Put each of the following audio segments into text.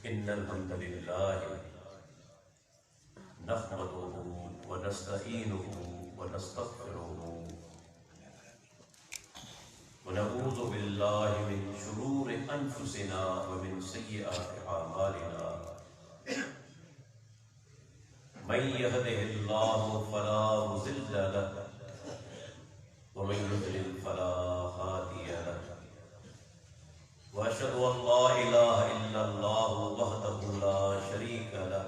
إن الحمد لله نحمده ونستعينه ونستغفره ونعوذ بالله من شرور أنفسنا ومن سيئات أعمالنا من يهده الله فلا مضل له ومن يضلل فلا هادي له وأشهد أن لا إله إلا الله وحده لا شريك له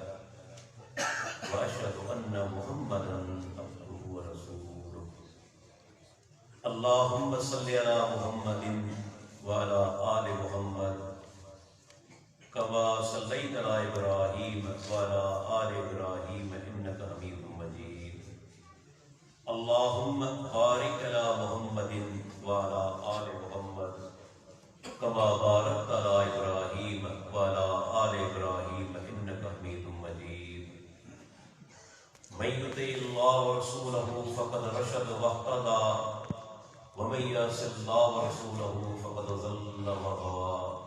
وأشهد أن محمدا عبده ورسوله اللهم صل على محمد وعلى آل محمد كما صليت على إبراهيم وعلى آل إبراهيم إنك حميد مجيد اللهم بارك على محمد وعلى آل محمد كما باركت على إبراهيم وعلى آل إبراهيم إنك حميد مجيد من يطع الله ورسوله فقد رشد واهتدى ومن يعص الله ورسوله فقد ضل وغوى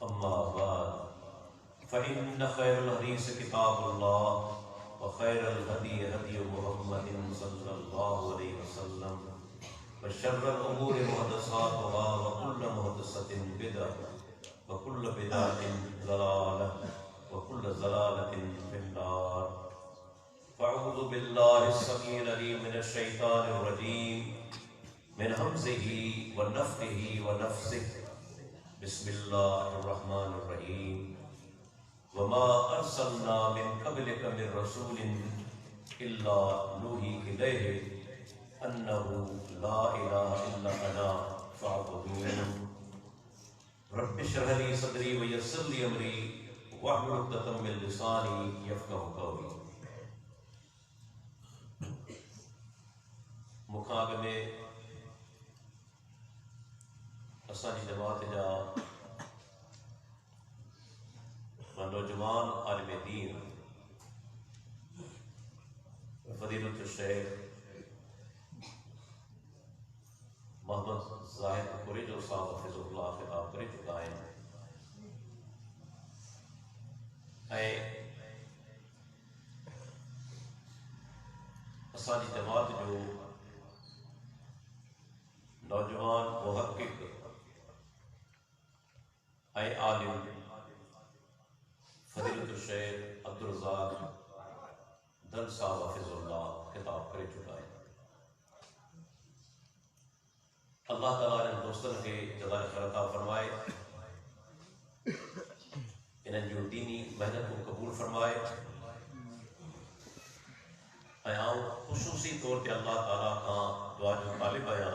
أما بعد فإن خير الحديث كتاب الله وخير الهدي هدي محمد صلى الله عليه وسلم وشر الأمور محدثاتها وكل محدثة بدعة وكل بدعة ضلالة وكل ضلالة في النار فأعوذ بالله السميع العليم من الشيطان الرجيم من همزه ونفخه ونفثه بسم الله الرحمن الرحيم وما أرسلنا من قبلك من رسول إلا نوحي إليه أنه لا إله إلا أنا فاعبدون رب اشرح لي صدري ويسر لي أمري واحلل عقدة من لساني يفقهوا قولي مقابلے میں اساں جماعت جا نوجوان عالم دین فضیلت الشیخ محمد زاہد قریج صاحب حفظ اللہ خطاب کر چکا ہے اساں جماعت جو نوجوان محقق عالم فضیلت الشیخ عبدالرزاق دل صاحب حفظ اللہ خطاب کر چکا ہے اللہ تعالیٰ نے دوستن کے جزائے خیر عطا فرمائے انہیں جو دینی محنت کو قبول فرمائے آؤں خصوصی طور پہ اللہ تعالیٰ کا دعا جو طالب آیا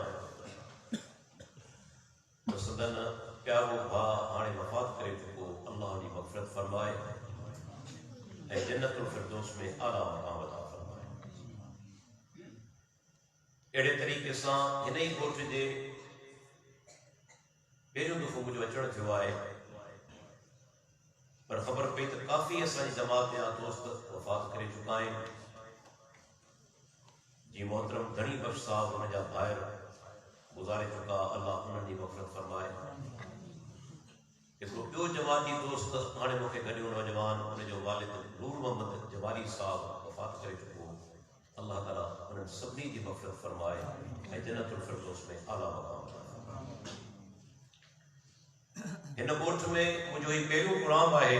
صدن پیارو بھا آنے وفات کرے چکو اللہ نے مغفرت فرمائے اے جنت الفردوس میں اعلیٰ مقام عطا فرمائے اڑے طریقے سے ہی گوٹ جے پہلو دفعہ مجھے اچڑ تھیو ہے پر خبر پئی تو کافی اسانی جماعت یا دوست وفات کرے چکا ہیں جی محترم دھنی بخش صاحب انہیں جا باہر گزارے چکا اللہ انہوں نے مغفرت فرمائے اس کو پیو جماعتی دوست آنے موقع گھڑیوں نوجوان انہیں جو والد نور محمد جواری صاحب وفات کرے چکو اللہ تعالیٰ انہیں سبنی کی مغفرت فرمائے اے جنت الفردوس میں اعلیٰ مقام ہن کوٹھ میں مجھے ہی پہلو پروگرام ہے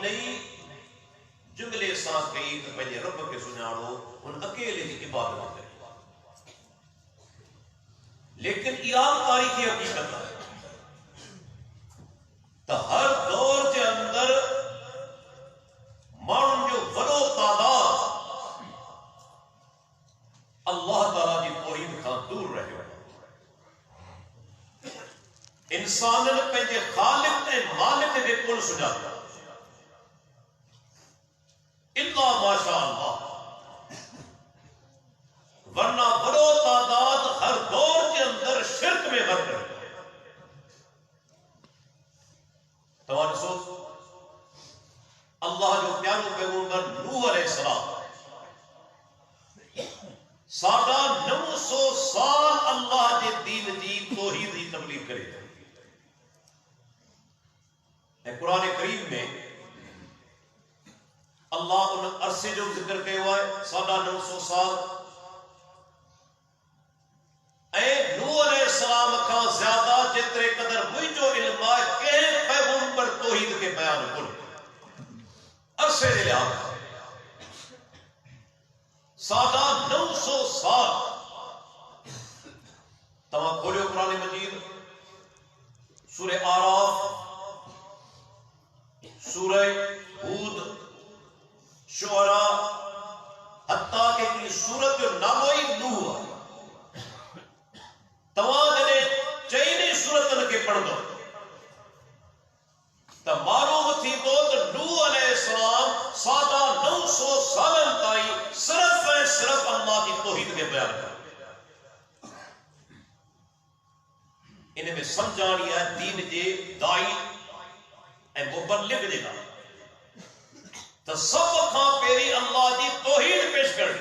نہیں جملے سان کئی تو پہلے رب کے سناڑو ان اکیلے کی عبادت کرے لیکن یہ تاریخی حقیقت ہے تو ہر دور کے اندر مانن جو وڈو تعداد اللہ تعالیٰ کی توحید کا دور رہے انسان نے پہنچے خالق تے مالک دے کول سجاتا الا ماشاء اللہ ورنہ بڑو تعداد ہر دور کے اندر شرک میں غرق ہے تمہاری سوچ اللہ جو پیارو پیغمبر نوح علیہ السلام ساڑھا 900 سال اللہ کے دین دی توحید دی تبلیغ کرے قرآن کریم میں اللہ ان عرصے جو ذکر کے ہوا ہے 950 سال اے نوح علیہ السلام کا زیادہ جترے قدر ہوئی جو علم ہے کہ پیغمبر توحید کے بیان کن عرصے دے لحاظ 950 سال تمام کھولیو قرآن مجید سورہ آراف سورہ ہود شعراء حتیٰ کہ یہ سورت جو ناموئی نوح ہے تمام جنے چینی سورتن کے پڑھ دو تو معلوم تھی تو نوح علیہ السلام 950 سالن تائی صرف اللہ کی توحید کے بیان کر انہیں میں سمجھانی ہے دین جے دائی اے مبلغ دے گا تو سب کھاں پیری اللہ کی توحید پیش کر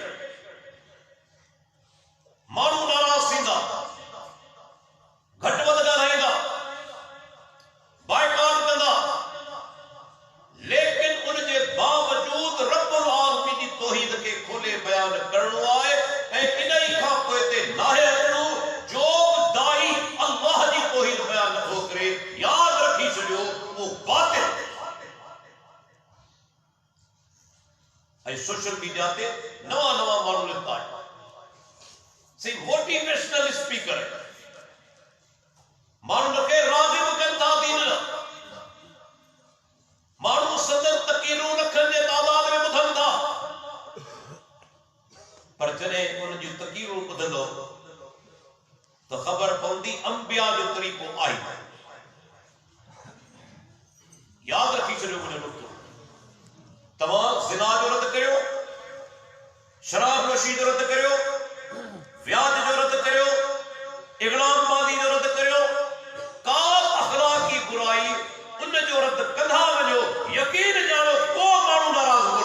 مانو ناراض تھیندا گھٹ ود رہے گا بائیکاٹ کندا لیکن ان کے باوجود رب العالمین کی توحید کے کھلے بیان کرنو آئے اے انہی کھاں کوئی تے ناہے اچھو جو دائی اللہ کی توحید بیان نہ کرے یاد رکھی چھڑیو وہ باطل اے سوشل میڈیا تے نواں مانو لتا ہے سی موٹیویشنل اسپیکر ہے مانو لکھے راغب کرتا دین مانو صدر تقیروں رکھن دے تعداد میں بدھن تھا پر جنے ان جو تقیروں بدھنو تو خبر پوندی انبیاء جو طریقوں آئی یاد رکھی چلو مجھے نکتو تمام زنا جو رد کریو شراب نوشی جو رد کریو ویاد جو رد کریو اغلام بازی جو رد کریو کام اخلاقی برائی ان جو رد کدھا ونجو یقین جانو کو مانو ناراض ہو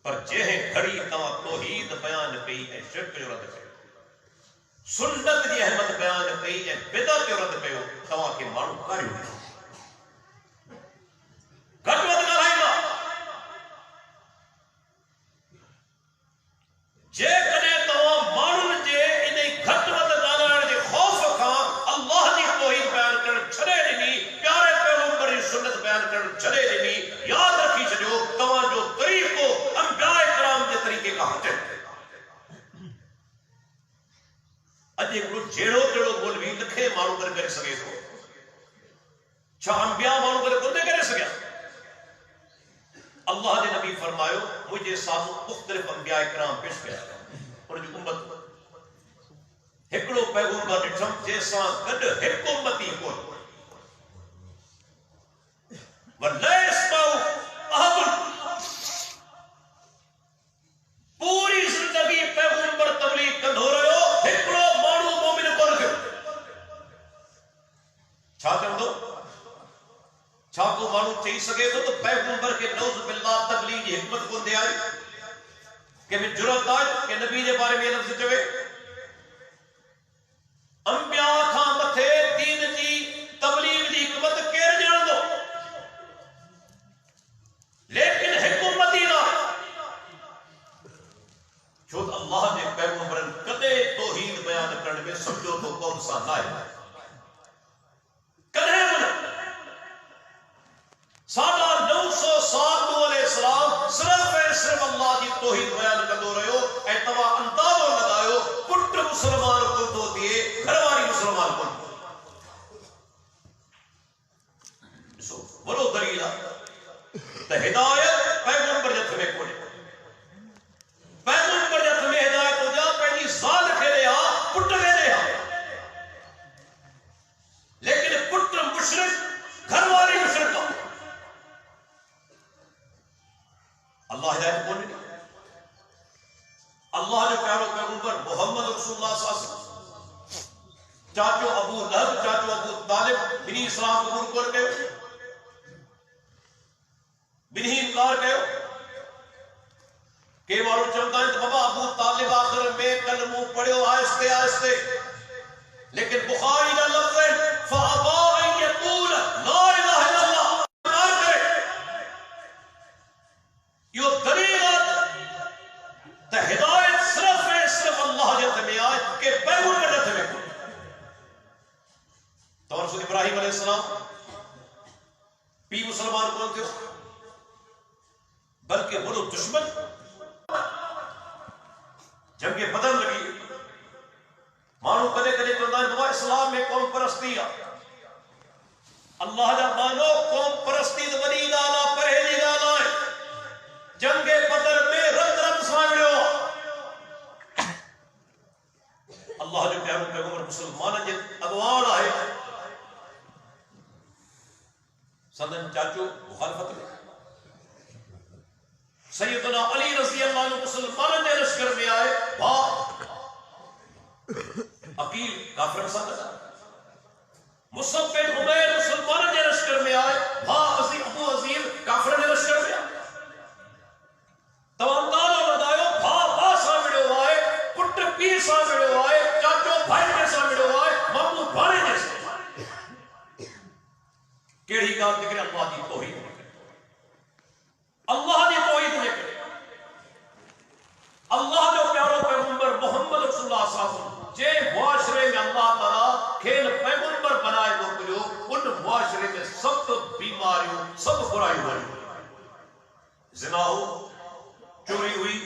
پر جہیں گھڑی تمام توحید بیان کئی ہے شرک جو رد کریو سنت دی احمد بیان کئی ہے بدعت جو رد کریو تمام کے مانو کاریو گھٹ ود ڳالهائي گا جے کڏهن توهان ماڻهن جي انهي گھٽ ود ڳالهائڻ جي خوف کان الله جي توحيد بیان ڪرڻ ڇڏي ڏني پیارے پیغمبر جي سنت بیان ڪرڻ ڇڏي ڏني یاد رکي ڇڏيو توهان جو طریقو انبياء کرام جي طریقے کان هٽي اڄ هڪڙو جهڙو مولوي لکي ماڻهو ڪري سگهي ٿو ڇا انبياء ماڻهو ڪري ڪري سگهيا اللہ نے نبی فرماؤ مجھے سامنے مختلف انبیاء کرام پیش کیا ان کی امت ہکڑو پیغمبر ڈٹھم جیسا گڈ ہک امتی کو ولا يسمعوا احد پوری زندگی پیغمبر تبلیغ کندو رہو ہکڑو مانو مومن کون کیو چھا چوندو چھا کو مانو چاہی سکے تو پیغمبر کے نوز باللہ تبلیغ کی حکمت کو دے آئی کہ میں جرات آج کہ نبی کے بارے میں لفظ چوے انبیاء کھاں متھے دین کی تبلیغ کی حکمت کیر جان دو لیکن حکمتی نہ چھوٹ اللہ نے پیغمبرن کدے توحید بیان کرنے میں سمجھو تو کون سا لائے کدے ساڈا 900 سال نو علیہ السلام صرف اللہ دی توحید بیان کردو رہو اے توا اندازو لگایو پٹ مسلمان کو تو دیے گھر والی مسلمان کو سو بڑو دلیل تے ہدایت پیغمبر جت میں کونے پیغمبر جت میں ہدایت ہو جا پہلی ذال کے لیا پٹ لے لیا لیکن پٹ مشرک گھر والی مشرک اللہ ہدایت کون نہیں اللہ جو پیارو پیغمبر محمد رسول اللہ صلی اللہ علیہ وسلم چاچو ابو لہب چاچو ابو طالب بنی اسلام قبول کر گئے بنی انکار گئے کہ وارو چلتا ہے بابا ابو طالب آخر میں کلموں پڑھو آہستے آہستے لیکن بخاری کا لفظ ہے فَأَبَا أَن يَقُولَ لَا إِلَهَ إِلَّا اللَّهُ انکار کرے یہ دلیل تے ہدایت صرف اللہ جت میں آئے کہ پیغمبر جت میں کو تو رسول ابراہیم علیہ السلام پی مسلمان کون تھے بلکہ بڑو دشمن جنگ بدر لگی مانو کدے کدے کہتا ہے بابا اسلام میں قوم پرستی اللہ جا مانو قوم پرستی تو بڑی لالا پرہیزی لالا ہے جنگ بدر میں رت رت سامنے ہو اللہ جو پیارو پیغمبر مسلمان جے اگوان آئے سندن چاچو مخالفت میں سیدنا علی رضی اللہ عنہ مسلمان نے لشکر میں آئے عقیل کافر سنگا مصعب بن عمیر مسلمان نے لشکر میں آئے ابو عزیز کافر نے لشکر میں آئے تواندانو لگایو بھا سامنے آئے پٹ پیر سامنے آئے چاچو بھائی کے سامنے آئے مامو بھانے جیسے کیڑی گال دکھرے اللہ دی توحید اللہ دی توحید نے کرے اللہ جو پیارو پیغمبر محمد رسول اللہ صلی اللہ علیہ وسلم جے معاشرے میں اللہ تعالیٰ کھیل پیغمبر بنائے دو کرو ان معاشرے میں سب بیماریوں سب برائی ہوئی زنا ہو چوری ہوئی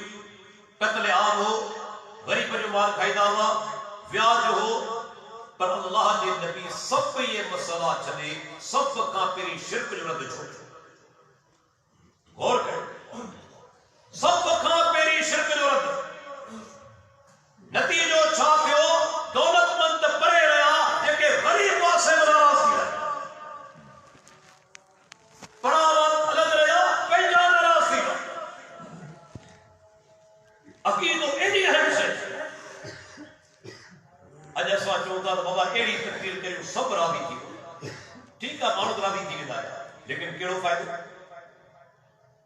قتل عام ہو غریب جو مال کھائیدا ہوا ویاج ہو پر اللہ کے نبی سب یہ مسئلہ چلے سب کا پیری شرک جو رد چھوڑ غور کریں سب کھاں پیری شرک جو رد نتیجو چھا کیوں دولت مند پرے رہا یہ کہ غریب واسے ناراض کیا پراوات الگ رہا پہنجا ناراض کیا عقیدو ایڈی اہم سے اج ایسا چوتا تو بابا ایڈی تقریر کریں سب راضی تھی ٹھیک ہے مانو راضی تھی لیکن کیڑو فائدہ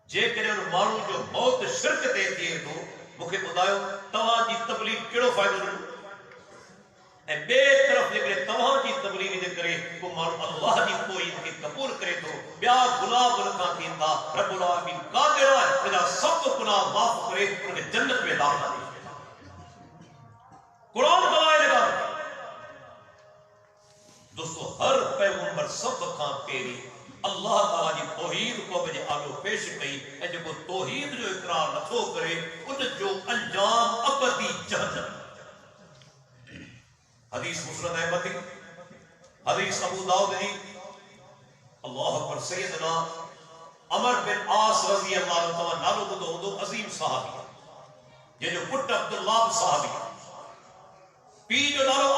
جے کرے ان مانو جو بہت شرک تے تھے تو مکھے بتاؤ تواں جی تبلیغ کیڑو فائدو نہ اے بے طرف جے کرے تواں جی تبلیغ جے کرے کو مانو اللہ دی کوئی کے قبول کرے تو بیا گناہ بلکا کیندا رب العالمین قادر ہے کہ سب گناہ معاف کرے ان کے جنت میں داخل کرے قرآن گواہ لگا دوستو ہر پیغمبر سب کا پیری اللہ تعالیٰ جی توحید کو بجے آگو پیش کئی ہے جو توحید جو اقرار نتھو کرے ان جو انجام ابدی جہنم حدیث مسند احمد حدیث ابو داؤد جی اللہ اکبر سیدنا عمر بن عاص رضی اللہ عنہ تعالیٰ نالو کو دو عظیم صحابی یہ جو پٹ عبداللہ صحابی پی جو نالو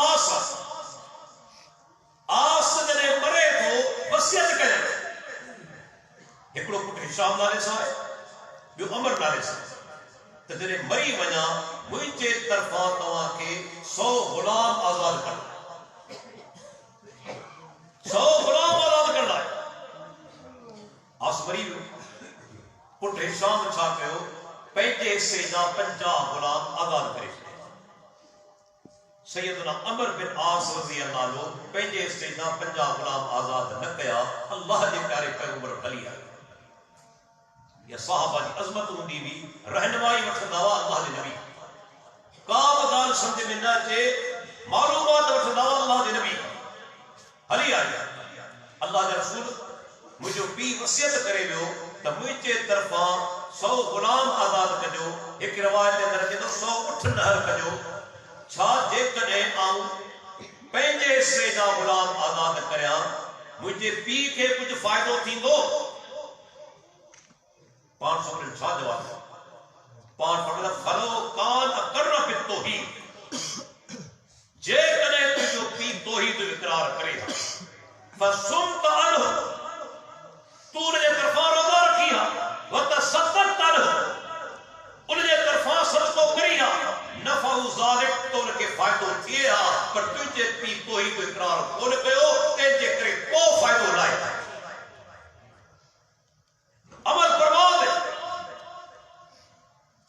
عاص جنے مرے تو وصیت کرے ایکڑو پٹ ہشام نالے سائے جو عمر نالے سائے تو جنے مری وجہ مجھے طرفان تواں کے 100 غلام آزاد کرنا 100 غلام آزاد کرنا ہے آس مری پٹ ہشام چھاپے ہو پینجے سے نہ 50 غلام آزاد کرے سیدنا عمر بن عاص رضی اللہ عنہ پہلے سے نہ 50 غلام آزاد نہ کیا اللہ کے پیارے پیغمبر علی آئے یا صحابہ کی عظمت ہوندی بھی رہنمائی وقت دعویٰ اللہ کے نبی کام دار سمجھ میں نہ چے معلومات وقت دعویٰ اللہ کے نبی علی آئے اللہ کے رسول مجھو پی وصیت کرے ویو تو مجھے طرفاں 100 غلام آزاد کجو. ایک روایت اندر کہ 100 اٹھ نہر کجو. چھا جے کڈیں آؤں پنجے حصے جا غلام آزاد کریاں مجھے پی کے کچھ فائدو تھیندو. پان سمجھ چھا جواب پان فرمایا فلو کان اقر بالتوحید جے کڈیں تجو پی توحید اقرار کرے فصمت عنہ تو نے طرفاں روزہ رکھیا وتصدقت عنہ ان نے طرفاں صدقہ کریا نفع ذالک تو ان کے فائدو تھیا پر تجھے پی توحید اقرار کون کیو تے جے کرے کو فائدو لائے عمل برباد ہے.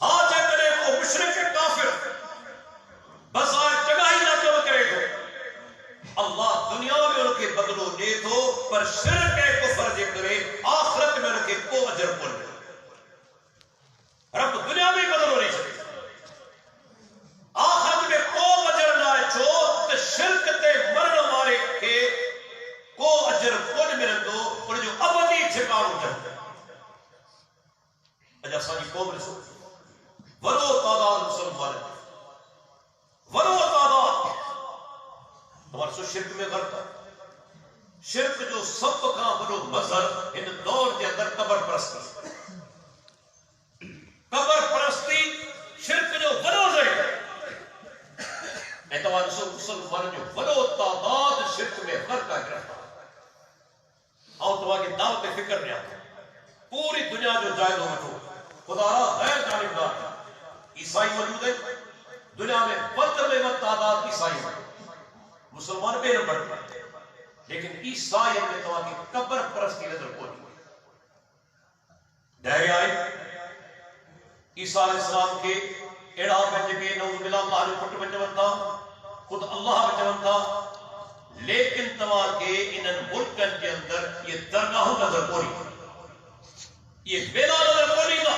ہاں جے کرے کو مشرک کافر بظاہر چگائی نہ کم کرے گو اللہ دنیا میں ان کے بدلو دے تو پر شرک کفر جے کرے آخرت میں ان کے کو اجر کو دے. رب دنیا میں بدلو نہیں سکتے آخرت میں کو اجر نہ چھو تو شرک تے مرن والے کے کو اجر کو ملن دو اور جو ابدی ٹھکانو جاتا اجا سانی قوم نے سو ورو تعداد مسلمان ورو تعداد ہمارے سو شرک میں غرق ہے. شرک جو سب کا بڑو مظہر ان دور کے اندر قبر پرستی شرک جو بڑو ذریعہ اعتبار سو مسلمان جو بڑو تعداد شرک میں غرق ہے گرفتار. آؤ تو آگے دعوت فکر میں آتا پوری دنیا جو جائز ہو بچو خدا را غیر جانبدار عیسائی موجود ہے دنیا میں 95 تعداد عیسائی ہیں مسلمان بے نمبر پر لیکن عیسائی میں تو آگے قبر پرستی نظر کو نہیں دہرے آئے عیسیٰ علیہ السلام کے ایڑا بچ کے نعوذ باللہ اللہ علیہ پٹ بچون تھا خود اللہ بچون تھا لیکن تمہا کے انہن ملکن کے اندر یہ درگاہوں نظر کو نہیں یہ بیلا نظر کو نہیں تھا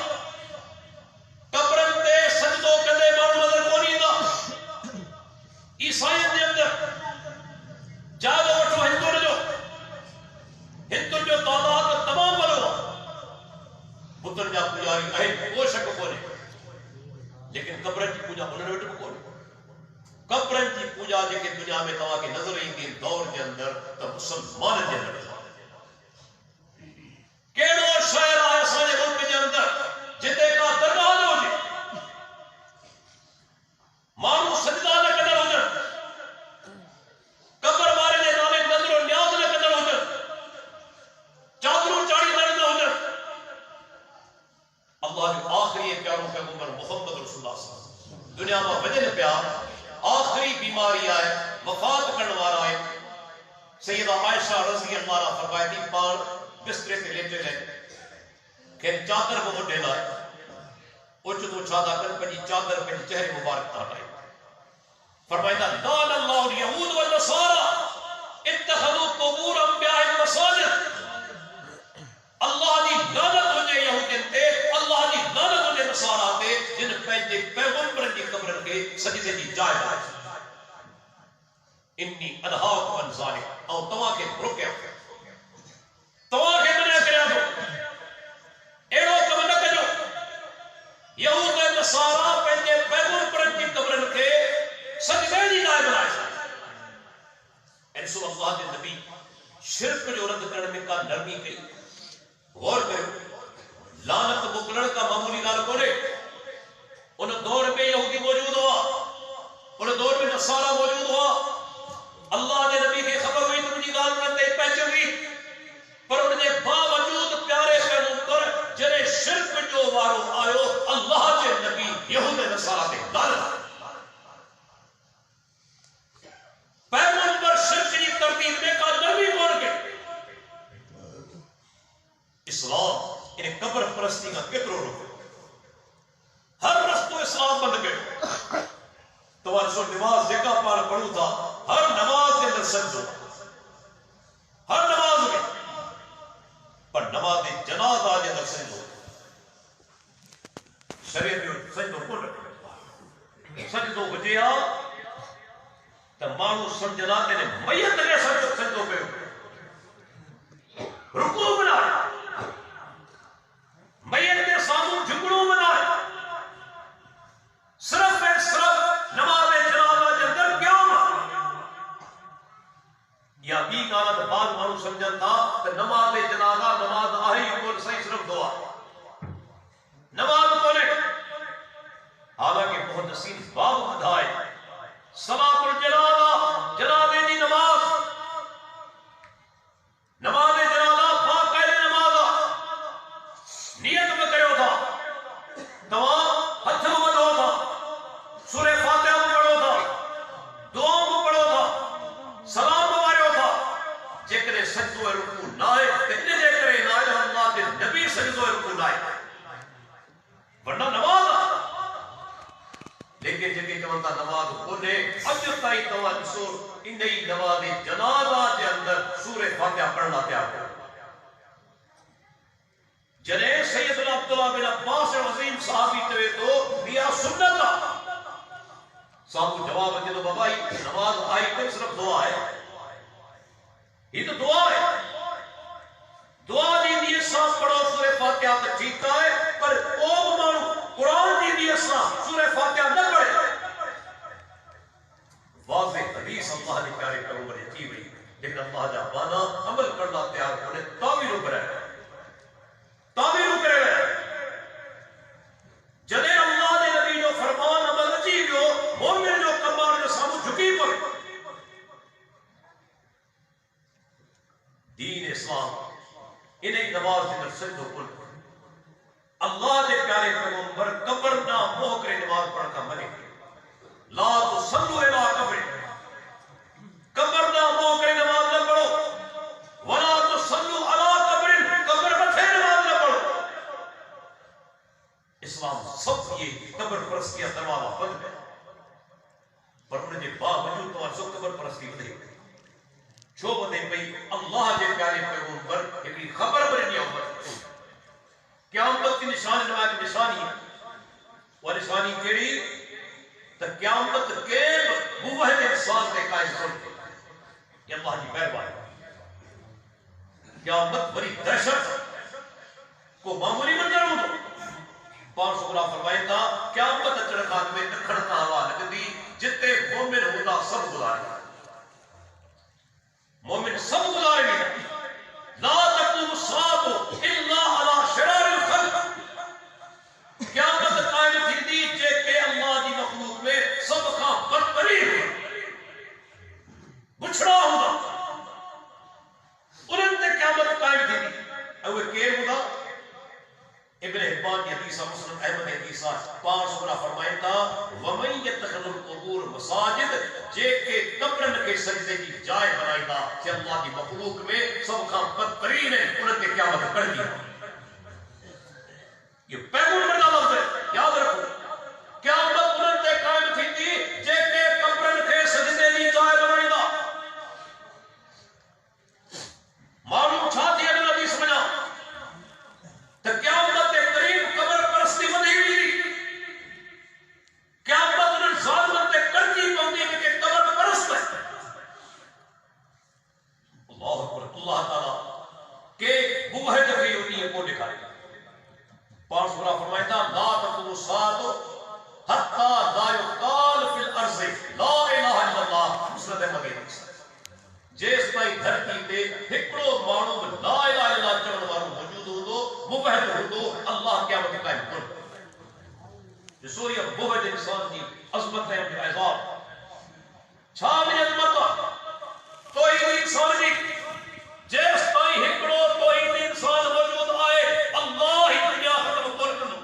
قبرن تے سجدوں کدے مانو نظر کو نہیں تھا. عیسائی کے اندر جادو وٹو ہندو جو تعداد تمام بلو بتن جا پجاری اہم کو شک کو نہیں لیکن قبرن کی پوجا انہوں نے وٹو کو نہیں. قبرن کی پوجا جے کہ دنیا میں تمہا کی نظر ہی کی دور کے اندر تو مسلمان کے اندر کیڑو شہر آیا سانے ملک کے اندر جتے کا درگاہ نہ ہو جائے مانو سجدہ نہ قدر ہو جائے قبر مارے نے نامے نظر و نیاز نہ قدر ہو جائے چادروں چاڑی نہ ہو جائے. اللہ جو آخری پیاروں پیغمبر محمد رسول اللہ صلی اللہ علیہ وسلم دنیا میں وجن پیار آخری بیماری آئے وفات کرنے والا آئے سیدہ عائشہ رضی اللہ عنہا فرماتی پار بسترے سے لیتے لے کہ چادر کو مڈے لائے اچھ تو چھادا کر پنی چادر پنی چہرے مبارک تھا لائے فرمائیتا لعن اللہ الیہود والنصارى اتخذوا قبور انبیاء المساجد. اللہ دی لعنت ہو جائے یہودین تے اللہ دی لعنت ہو جائے نصارہ تے جن پہنچے پیغمبر کی قبر کے سجدے دی جائے لائے. انی انہاکم عن ذالک او تواں کے روکے تواں کے منع کریا دو ایڑو کم نہ کجو. یہود و نصارہ پہنچے پیغمبر کی قبر کے سجدے دی جائے بنائے. رسول اللہ کے نبی شرک جو رد کرنے میں کا نرمی کی غور کرو لعنت مکلڑ کا معمولی دار کو نے ان دور میں یہودی موجود ہوا ان دور میں نصارہ موجود ہوا. اللہ کے نبی کی خبر ہوئی تو مجھے گال کرتے پہچے ہوئی پر ان کے باوجود پیارے پیغمبر جنہیں شرک جو وارو آئو اللہ کے نبی یہود نصارہ کے لعنت پیغمبر شرک کی ترتیب میں کا نبی کون کے اسلام انہیں قبر پرستی کا کترو روکے ہر رستو اسلام بند گئے. تو سو نماز جگہ پار پڑھو تھا ہر نماز کے اندر سجدو ہر نماز میں پر نماز جناز آج اندر سجدو شریعت میں سجدو کون رکھے سجدو بجیا تو مانو سمجھنا تینے میت نے سجدو پہ رکو بنا نماز جنازہ نماز آہی کون صحیح صرف دعا نماز کونے حالانکہ محدثین باب بدھائے صلاۃ الجنازہ جنازے دی نماز نماز جنازہ باقاعدہ نماز نیت میں کرو تھا دعا ہاتھ میں بدھو تھا سورہ فاتحہ میں پڑھو تھا دعا میں پڑھو تھا سلام مارو تھا جے سجدو رکوع نہ ہے تے جے کرے لا الہ الا اللہ دے نبی سجدو رکوع نہ ہے ورنہ نماز لیکن جے چونتا نماز کونے اج تائیں تواں ڏسو انہی نماز جنازہ دے اندر سورہ فاتحہ پڑھنا پیا جنہیں سیدنا عبداللہ بن عباس عظیم صحابی تے تو بیا سنت صاحب کو جواب دے تو بابا نماز آئی تے صرف دعا ہے یہ تو دعا ہے دعا دی نیت صاحب پڑھو سورہ فاتحہ تے ٹھیک ہے پر او مانو قرآن دی نیت صاحب سورہ فاتحہ نہ پڑھے واضح حدیث اللہ نے پیارے پیغمبر نے کی ہوئی لیکن اللہ جا بانا عمل کرنا تیار ہونے تعبیر کرے تعبیر کرے جدے اللہ نے نبی جو فرمان عمل عجیب ہو مومن جو کمار جو سامو جھکی پر دین اسلام انہیں نماز کے در سجدو کل اللہ دے پیارے پیغمبر قبر نہ موہ کرے نماز پڑھ کا منے لا تصلو الی قبر قبر نہ موہ کرے نماز نہ پڑھو ولا تصلو علی قبر قبر پر پھر نماز نہ پڑھو اسلام سب یہ قبر پرستی کا دروازہ بند ہے پر انہیں دے باوجود تو سو قبر پرستی بدے جو بدے پئی اللہ دے پیارے پیغمبر ایک خبر بنی امت قیامت کی نشانی نماز نشانی ہے وہ نشانی کیڑی تو قیامت کے موحد انسان کے قائم کر دے یہ اللہ کی مہربانی قیامت بڑی دہشت کو معمولی منظر ہو دو پانچ سورہ فرمائے تھا قیامت چڑھکان میں کھڑکا ہوا لگتی جتنے مومن ہوتا سب گزارے مومن سب گزارے گے لا تقوم الساعة الا على شرار الخلق قیامت قائم تھی دی جے کہ اللہ دی مخلوق میں سب کا بدترین بچھڑا ہوگا انہوں نے قیامت قائم تھی دی اوہ کہ ہوگا ابن حبان کی حدیثہ مسلم احمد کی حدیثہ پانچ سورہ فرمائے تھا وَمَنْ يَتَّخِذُ الْقُبُورَ مَسَاجِدَ جے کے قبرن کے سجدے کی جائے بنائی تھا کہ اللہ کی مخلوق میں سب کا بدترین ہے انہوں نے قیامت کر دیا یہ پیغمبر کا لفظ ہے یاد رکھو قیامت انہوں نے قائم تھی تھی جے کے قبرن کے سجدے کی جائے بنائی تھا معلوم چھاتی ہے نبی سمجھا تو قیامت کے قریب قبر پرستی بدھی ہوئی قیامت انہوں نے ظالمت کے کرتی پہنچی کہ قبر پرست ہے اللہ اکبر اللہ تعالیٰ کہ وہ ہے جب یہ کو دکھائے گا پانچ سورہ فرمایا تھا لا تقوم الساعة حتى لا يقال في الارض لا الہ الا اللہ مسند احمد جس تائیں دھرتی تے ہکڑو مانو لا الہ الا اللہ چون وارو موجود ہوندو موحد ہوندو اللہ قیامت قائم کر جو سوریا موحد انسان کی عظمت ہے ان کا عذاب چھاوی عظمت تو ہی انسان کی جس تائیں ہکڑو تو ہی انسان موجود آئے اللہ ہی دنیا ختم کر دو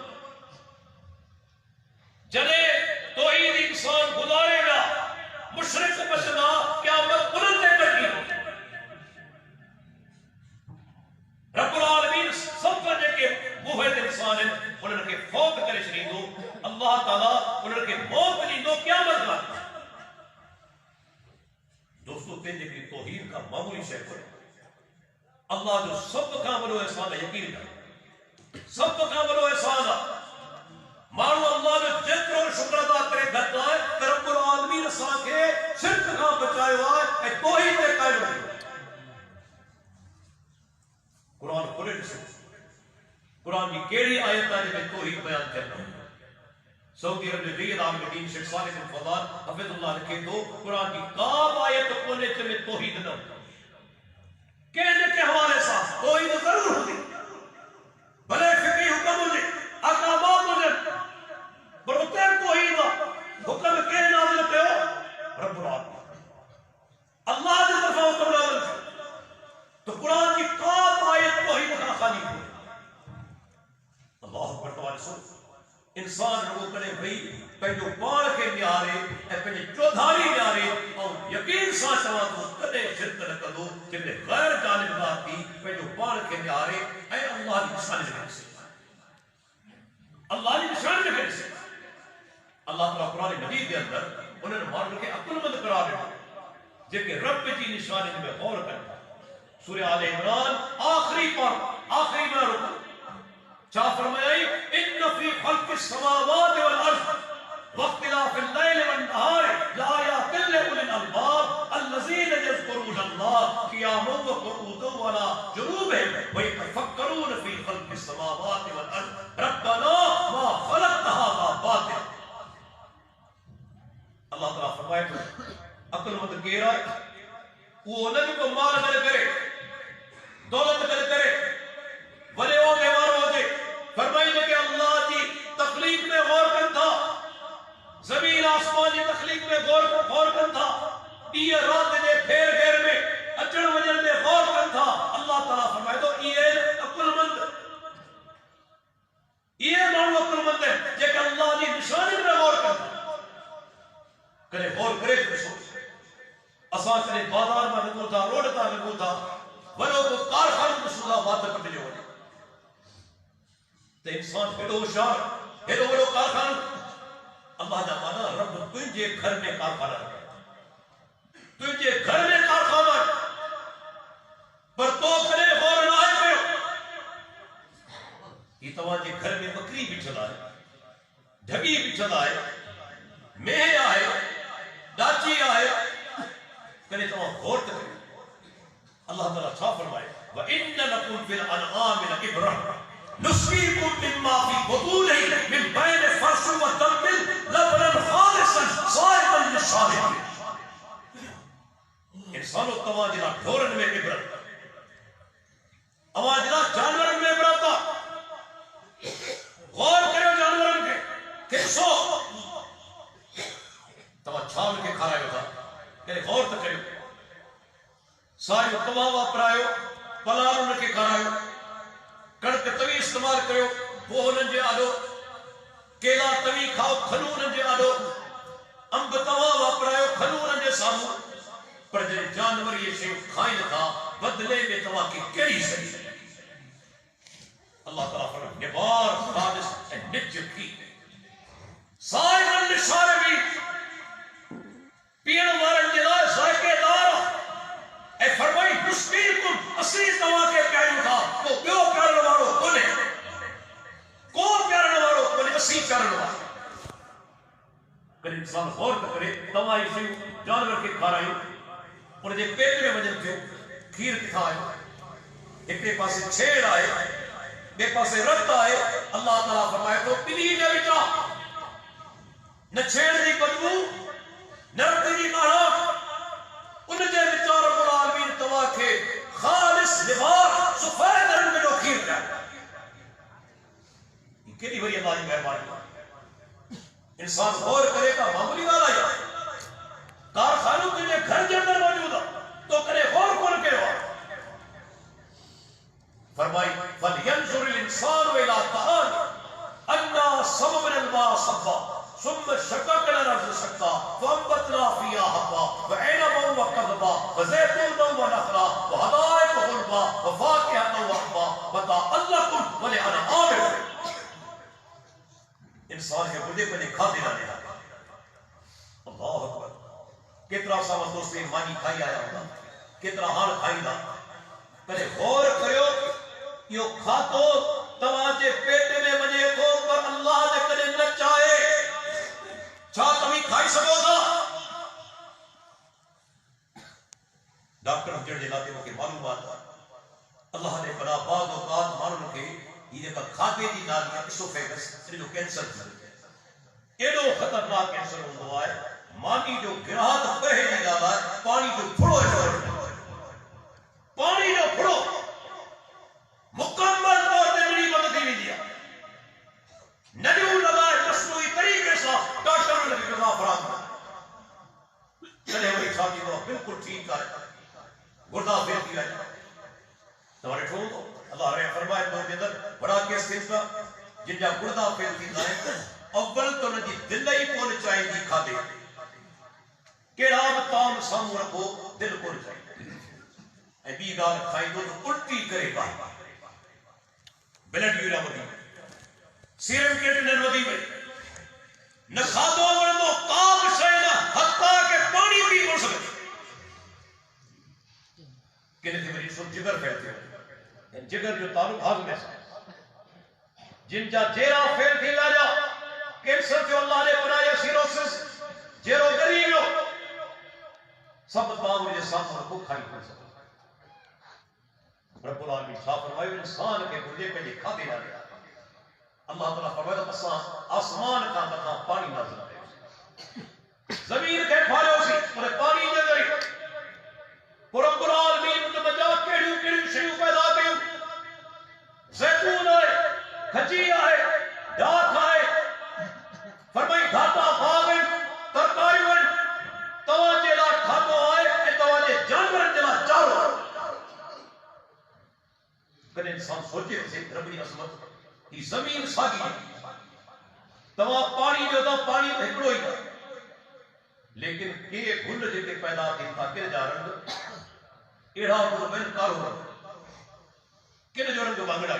جنے توحید انسان گزارے گا مشرک بچنا قیامت بلند کر دی رب العالمین سب کرنے کے موحد انسان ہیں انہوں نے فوت کرے شریف دو اللہ تعالیٰ انہوں نے موت نہیں دو قیامت کا دوستو تینجے کی توحید کا معمولی شیخ ہے اللہ جو سب کامل و احسان ہے یقین ہے سب کامل و احسان ہے مانو اللہ جو جتر اور شکر ادا کرے گھٹنا ہے کہ رب العالمین اسان کے شرک کا بچائے ہوا ہے توحید کے قائم ہے قرآن کھولے جسو قرآن کی کیڑی آیت ہے جب توحید بیان کرنا ہے سعودی عرب نے جید عالم دین شیخ صالح بن فضال حفظ اللہ لکھے تو قرآن کی کاب آیت کھولے جب توحید نہ کہنے کے حوالے سے انسان رو کرے بھئی پہلو پاڑ کے نیارے پہلے چودھاری نیارے اور یقین سا چوا تو کدے شرک نہ کرو جن غیر جانبدار تھی پہلو پاڑ کے نیارے اے اللہ کی نشان لگے سے اللہ کی نشان لگے سے اللہ تعالیٰ قرآن مجید کے اندر انہوں نے مانو کے عقل مند قرار دیا جن کے رب کی نشانی میں غور کرتا سورہ آل عمران آخری میں رکو چاہ فرمائی ان فی خلق السماوات والارض واختلاف اللیل والنہار لآیات لأولی الالباب الذین یذکرون اللہ قیاما وقعودا وعلی جنوبہم ویتفکرون فی خلق السماوات والارض ربنا ما خلقت ھذا باطلا. اللہ تعالیٰ فرمائے عقل مند کہہ رہا ہے وہ نبی کو مال کرے دولت کرے بڑے ہو گئے وار ہو گئے فرمائی کہ اللہ کی تخلیق میں غور کر تھا زمین آسمان کی تخلیق میں غور کر تھا یہ رات دے پھیر میں اچڑ وجل میں غور کر تھا. اللہ تعالیٰ فرمائے تو یہ عقل مند یہ مانو عقل مند ہے جے کہ اللہ کی نشانی میں غور کرتا کرے غور کرے تو سوچ اساں کرے بازار میں لگو تھا روڈ تا لگو تھا ورو کو کارخانے میں سودا بات کر دے ہونے تے انسان بڑو ہوشیار ہے بڑو کارخانہ اللہ دا مانا رب تجھے گھر میں کارخانہ رکھے تجھے گھر میں کارخانہ پر تو کرے غور نہ کرو یہ تمہارے گھر میں بکری بھی چلائے ڈھگی بھی چلائے مہ آئے ڈاچی آئے کرے تو غور کرے. اللہ تعالیٰ چھا فرمائے وَإِنَّ لَكُمْ فِي الْأَنْعَامِ لَعِبْرَةً نُسْقِيكُم مِّمَّا فِي بُطُونِهِ مِن بَيْنِ فَرْثٍ وَدَمٍ لَبَنًا خَالِصًا صَائِغًا لِلشَّارِبِينَ. انسانوں تمام جنا ڈھورن میں عبرت اما جنا جانورن میں عبرت غور کرو جانورن کے کہ سو تمام چھاول کے کھا رہے ہوتا کہ غور تو کرو ساری تمام واپرایو پلار ان کے کھارایو کڑک توی استعمال کرو وہ انن جے آلو کیلا توی کھاؤ کھلو انن جے آلو امب تمام واپرایو کھلو انن جے سامو پر جے جانور یہ شیو کھائیں تھا بدلے میں تمام کی کیڑی سری اللہ تعالیٰ فرمائے نبار خالص نج کی سائرن لشاربی پین مارن جلائے سائکے دارا اے فرمائی نسقیکم اسی تمام کے پیارے تھا تو پیو پیارے وارو کنے کو پیارے وارو کنے اسی پیارے وارو کہ انسان غور کرے تمام اسی جانور کے کھارائیں اور جے پیٹ میں وجن تھے کھیر کھائے ایک کے پاس چھیڑ آئے بے پاس رت آئے اللہ تعالیٰ فرمائے تو پلی نے بچا نہ چھیڑ دی بدبو نہ رت دی کارا ان جے بچار رب العالمین توا کے خالص لباس سفید رنگ میں جو کھیر جائے یہ کتنی بڑی اللہ کی مہربانی. انسان غور کرے گا معمولی والا یا کارخانوں کے لیے گھر کے اندر موجود ہے تو کرے غور کون کے وہاں فرمائی فَلْيَنْظُرِ الْإِنسَانُ إِلَىٰ طَعَامِهِ أَنَّا صَبَبْنَا الْمَاءَ صَبًّا ثُمَّ شَقَقْنَا الْأَرْضَ شَقًّا فَأَنبَتْنَا فِيهَا حَبًّا وَعِنَبًا وَقَضْبًا وَزَيْتُونًا وَنَخْلًا وَحَدَائِقَ غُلْبًا وَفَاكِهَةً وَأَبًّا مَتَاعًا لَكُمْ وَلِأَنْعَامِكُمْ. انسان کے بڑے بڑے کھاتے نہ لے اللہ اکبر کتنا سا دوست مانی کھائی آیا ہوگا کتنا حال کھائی دا پہلے غور کرو یہ کھاتو تواجے پیٹ میں مجھے کو پر اللہ نے کرے نہ چاہے چھا تمہیں کھائی سکو گا. ڈاکٹر حجر جلاتے ہیں کہ معلومات اللہ نے بنا بعض اوقات معلوم کہ یہ کا کھاتے دی نالی اسوفیگس جو کینسر ایڈو خطرناک کینسر ہوا ہے مانی جو گراہت بہے نہیں جاتا ہے پانی جو پھڑو ہے پانی جو پھڑو مکمل طور پر میری مدد نہیں دیا نجو لگائے مصنوعی طریقے سے ڈاکٹر نے غذا فراہم چلے وہی ساتھی کو بالکل ٹھیک ہے گردہ پھیر دیا تمہارے ٹھوک اللہ رہے فرمائے تو اندر بڑا کیس تھا جن جا گردہ پھیر دی ہے اول تو نہ جی دل ہی کون چاہے دی کھا دے کیڑا مقام سامنے رکھو دل کون چاہے اے بی گال کھائی دو تو الٹی کرے گا بلڈ یوریا ودی سیرم کیٹن ودی میں نہ کھادو ورنو کاک شایدہ حتیٰ کہ پانی بھی کر سکتے کہنے تھے میری سن جگر پھیلتے ہیں جگر جو تعلق ہاضمے سے جن جا جیرا پھیل تھی لاجا کینسر جو اللہ نے بنایا سیروسس جیرو گریلو سب تمام مجھے سامنے کو کھائی کر سکتے رب العالمین صاحب فرمائے انسان کے گردے پہ یہ کھا دے جا گیا اللہ تعالیٰ فرمائے تو آسمان کا تکا پانی نازل ہے زمین کے پھالے اسی انہیں پانی دے گئی رب العالمین متوجہ کیڑیوں شیوں پیدا کیوں زیتون آئے کھچی آئے ڈاک آئے فرمائی گھاٹا بھاگن ترکاری ون تواجے لا کھاتو آئے اے تواجے جانور جلا چارو کنے انسان سوچے سے ربی عظمت یہ زمین ساگی توا پانی جو دا پانی ہکڑو ہی لیکن کے گھل جے کے پیدا کیتا کہ جا رنگ ایڑا کو بن کارو رنگ کنے جو رنگ بانگڑا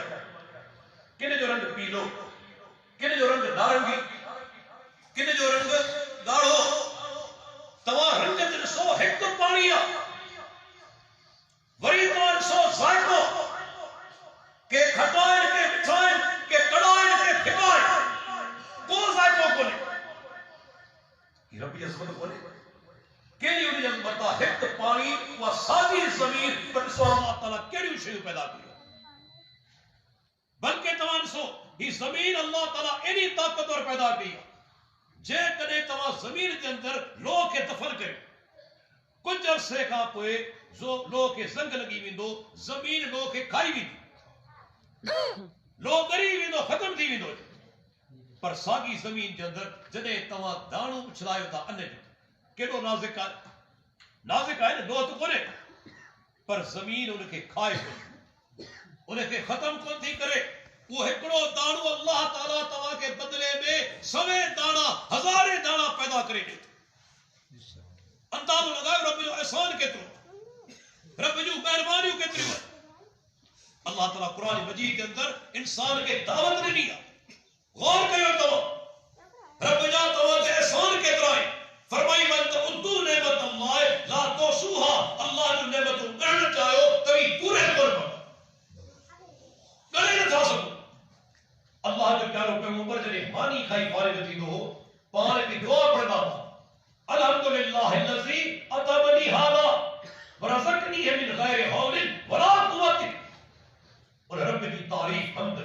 کنے جو رنگ پیلو کنے جو رنگ نارنگی کنے جو رنگ گاڑھو توا رنگ جن سو ہک پانی وری تو سو ذائقو کہ کھٹائیں کے مٹھائیں کہ کڑائیں کے پھکائیں کو ذائقوں کو لے یہ ربی عظمت کو لے کیلی انہیں عظمتہ ہک پانی و سادی زمین پر سو اللہ تعالیٰ کیلی شیئر پیدا کیا بلکہ توان سو یہ زمین اللہ تعالیٰ انہی طاقتور پیدا کیا جے کنے تمام زمین کے اندر لوگ کے دفن کرے کچھ عرصے کا پوئے جو لوگ کے زنگ لگی ویندو زمین لوگ کے کھائی ویندو لوگ گری ویندو ختم تھی ویندو پر ساگی زمین کے اندر جنے تمام دانو اچھلائے ہوتا انہیں کیڑو نازک آئے لو تو کونے پر زمین انہیں کے کھائے ہوئی انہیں کے ختم کون تھی کرے وہ ہکڑو دانو اللہ تعالیٰ توا کے بدلے میں سوے دانا ہزارے دانا پیدا کرے گے اندازو لگائے رب جو احسان کے تو رب جو مہربانیوں کے تو اللہ تعالیٰ قرآن مجید کے اندر انسان کے دعوت نے لیا غور کرو تو رب جا تو کے احسان کے طرح فرمائی من تعدو نعمت اللہ لا توسوها اللہ جو نعمتوں کرنا چاہو تبھی پورے طور پر کرے نہ تھا سکو اللہ جو پیارو پیغمبر جنے مانی کھائی فارغ تھی دو پانے کی دعا پڑھنا الحمدللہ الذی اطعمنی ھذا ورزقنی من غیر حول ولا قوت اور رب کی تعریف حمد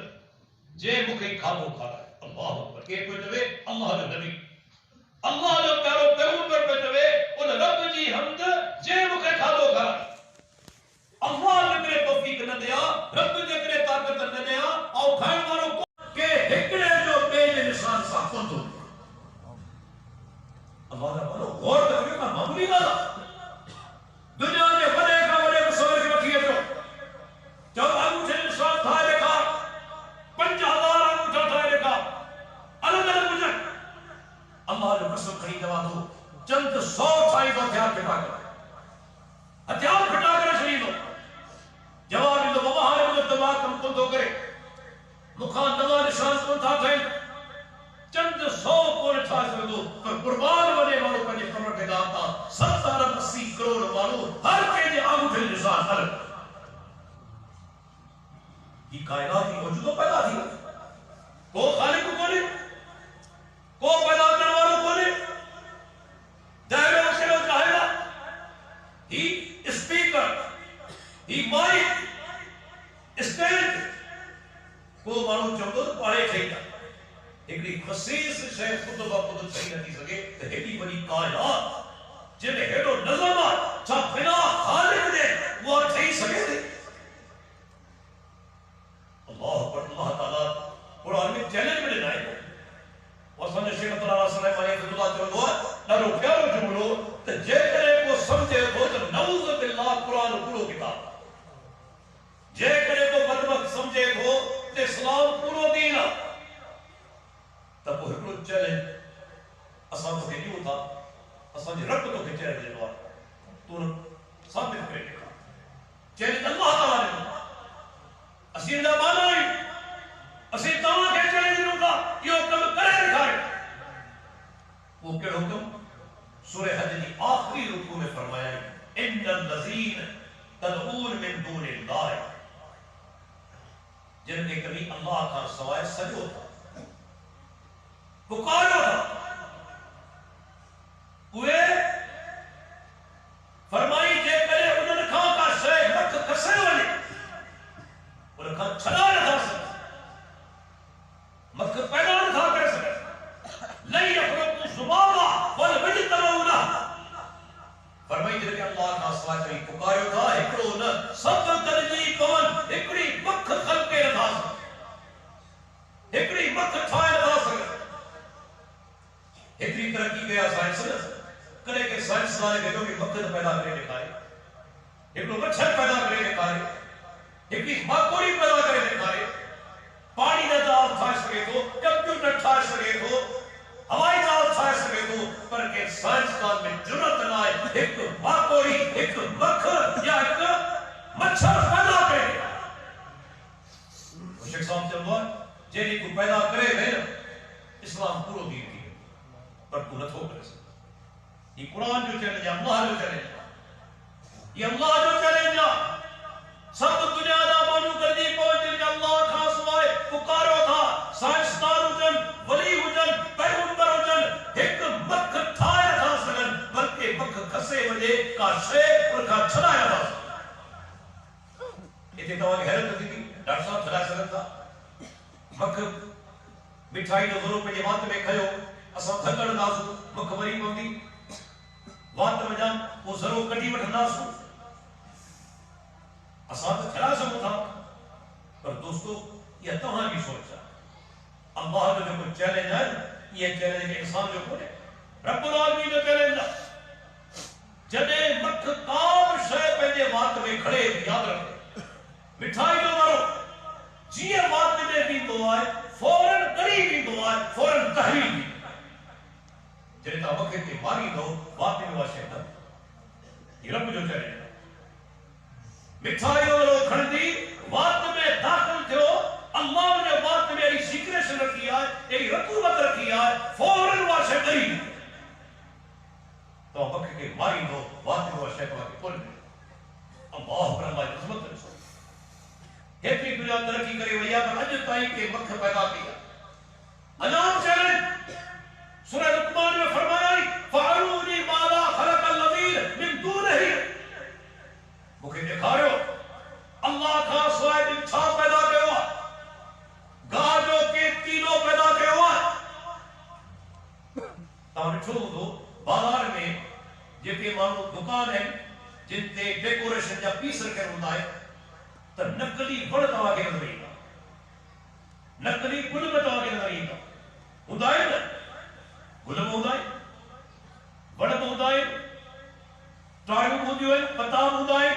جے مکھے کھادو کھانا ہے اللہ اکبر کہ کوئی جو اللہ جو نبی اللہ جو پیارو پیغمبر پہ جو ان رب جی حمد جے مکھے کھادو کھانا ہے اللہ نے میرے توفیق نہ دیا رب نے میرے طاقت نہ دیا اور کھائے مارو کہ ہکڑے جو پیج نشان سا کون تو اللہ نے بولو غور کرے کا معمولی والا دنیا کے بڑے کا بڑے مصور کے رکھیے جو جب انگوٹھے نشان تھا لکھا 50,000 انگوٹھا تھا لکھا الگ الگ مجھے اللہ نے قسم کہیں دوا دو چند 100 تھائی دو ہتھیار پھٹا کر ہتھیار پھٹا کر شہید ہو جواب دو بابا ہے دماغ کم کن دو کرے مخان دوا نشان کن تھا تھے چند 100 کون چھا سے دو پر قربان بنے والوں کا یہ قبر ٹھگا تھا 70-80 کروڑ والوں ہر کے جو انگوٹھے نشان الگ یہ کائنات کی موجودوں پیدا تھی کو خالق کو کھولے کو پیدا کرنے والوں کھولے دائرے سے لوگ چاہے ہی اسپیکر ہی مائک اسٹینڈ کو مانو چاہو تو پاڑے کھائی گا ایک خصیص شہر خطبہ خود صحیح نہ دی سکے تو ایڈی بڑی کائنات جنہیں ہیڈو نظمات چاہ بنا خالق دے وہ صحیح سکے دے اللہ پر اللہ تعالیٰ قرآن میں چیلنج میں لائے گا اور سمجھے شیخ عبداللہ علیہ السلام علیہ اللہ چلو دعا نارو پیارو جملو تو جے کرے کو سمجھے ہو تو نعوذ باللہ قرآن پورو کتاب جے کرے کو بدبخت سمجھے ہو تو اسلام پورو دینا تب وہ ہکڑو اسی دا مانا ہی اسی تمام کے چلے جنوں کا یہ حکم کرے دکھائے وہ کہ حکم سورہ حج کی آخری رکوع میں فرمایا ہے ان الذین تدعون من دون اللہ جن کے کبھی اللہ کا سوائے سجو تھا پکارو تھا ہوئے فرمائی جے کرے انہوں کھا کا شیخ مکھ کسے والے انہوں کھا چھڑا نہ تھا سکتا مکھ پیدا نہ تھا کر سکتا لئی اخرق زبابا والبجت ترونا فرمائی جے کہ اللہ کا سوائے کبھی پکارو تھا اکڑو نہ سب ترجی پون اکڑی مکھ خلقے نہ تھا سکتا اکڑی مکھ چھائے نہ تھا سکتا اتنی ترقی گیا سائنس نے کرے کہ سائنس والے کہو کہ مکھ پیدا کرے دکھائے ایک مچھر پیدا کرے دکھائے ایک ماکوڑی پیدا کرے دکھائے پانی کا جہاز ٹھا سکے تو کمپیوٹر ٹھا سکے تو ہوائی جہاز ٹھا سکے تو پر کہ سائنسدان میں جرأت نہ آئے ایک ماکوڑی ایک مکھ یا ایک مچھر پیدا کرے شیخ صاحب چلو جیلی کو پیدا کرے گئے اسلام پورو دین کی پر تو نہ تھو کرے سکتا یہ قرآن جو چلے جا اللہ جو چلے جا یہ اللہ جو چلے جا سب دنیا دا مانو کر دی پہنچ دل کہ اللہ کھا سوائے پکارو تھا سائنسدان ہوجن ولی ہوجن پیغمبر ہوجن ایک مکھ تھائے تھا سکن بلکہ مکھ کھسے وجے کا شیخ اور کا چھڑایا تھا اتنی تمہاری حیرت ہوتی تھی ڈاکٹر صاحب چھڑایا سکن تھا مکھ مٹھائی جو ضرور پہ جماعت میں کھڑو اساں تھکڑ ناسو مکھ مری پوندی وات میں جان وہ ضرور کٹی وٹھنا سو اساں تو کھڑا سمو تھا پر دوستو یہ تمہاں بھی سوچا اللہ جو کوئی چیلنج ہے یہ چیلنج انسان جو کوئی رب العالمین جو چیلنج ہے جدے مکھ کام شے پہلے وات میں کھڑے یاد رکھے مٹھائی جو مارو جیے وات میں بھی دعائے فوراً قریب بھی دعائے فوراً تحریر بھی جنہیں تا وقت کے ماری دو بات میں واشے تھا یہ رب جو چلے مٹھائی اور کھڑ دی بات میں داخل تھے اللہ نے بات میں ایک سیکریشن رکھی ہے ایک رقوبت رکھی ہے فوراً واشے قریب تو وقت کے ماری دو بات میں واشے تھا کہ کل اللہ پر اللہ عظمت رسول ایتنی دنیا ترقی کرے ویا پر اج تائی کے مکھ پیدا کیا انام چیلنج سورہ لقمان میں فرمایا فَعَرُونِ مَا لَا خَلَقَ الَّذِينَ مِن دُونِهِ مکھے دکھائیو اللہ کا سوائے دن چھا پیدا کیا ہوا گاجوں کے تینوں پیدا کیا ہوا تاہم چھوڑ دو بازار میں جتے مانو دکان ہے جن تے ڈیکوریشن یا پیس رکھے ہوتا ہے تو نقلی بڑھ دوا کے نظری کا نقلی گل بتوا کے نظری کا ہوتا ہے نا گلم ہوتا ہے بڑھت ہوتا ہے ٹائم ہوتی ہے پتاب ہوتا ہے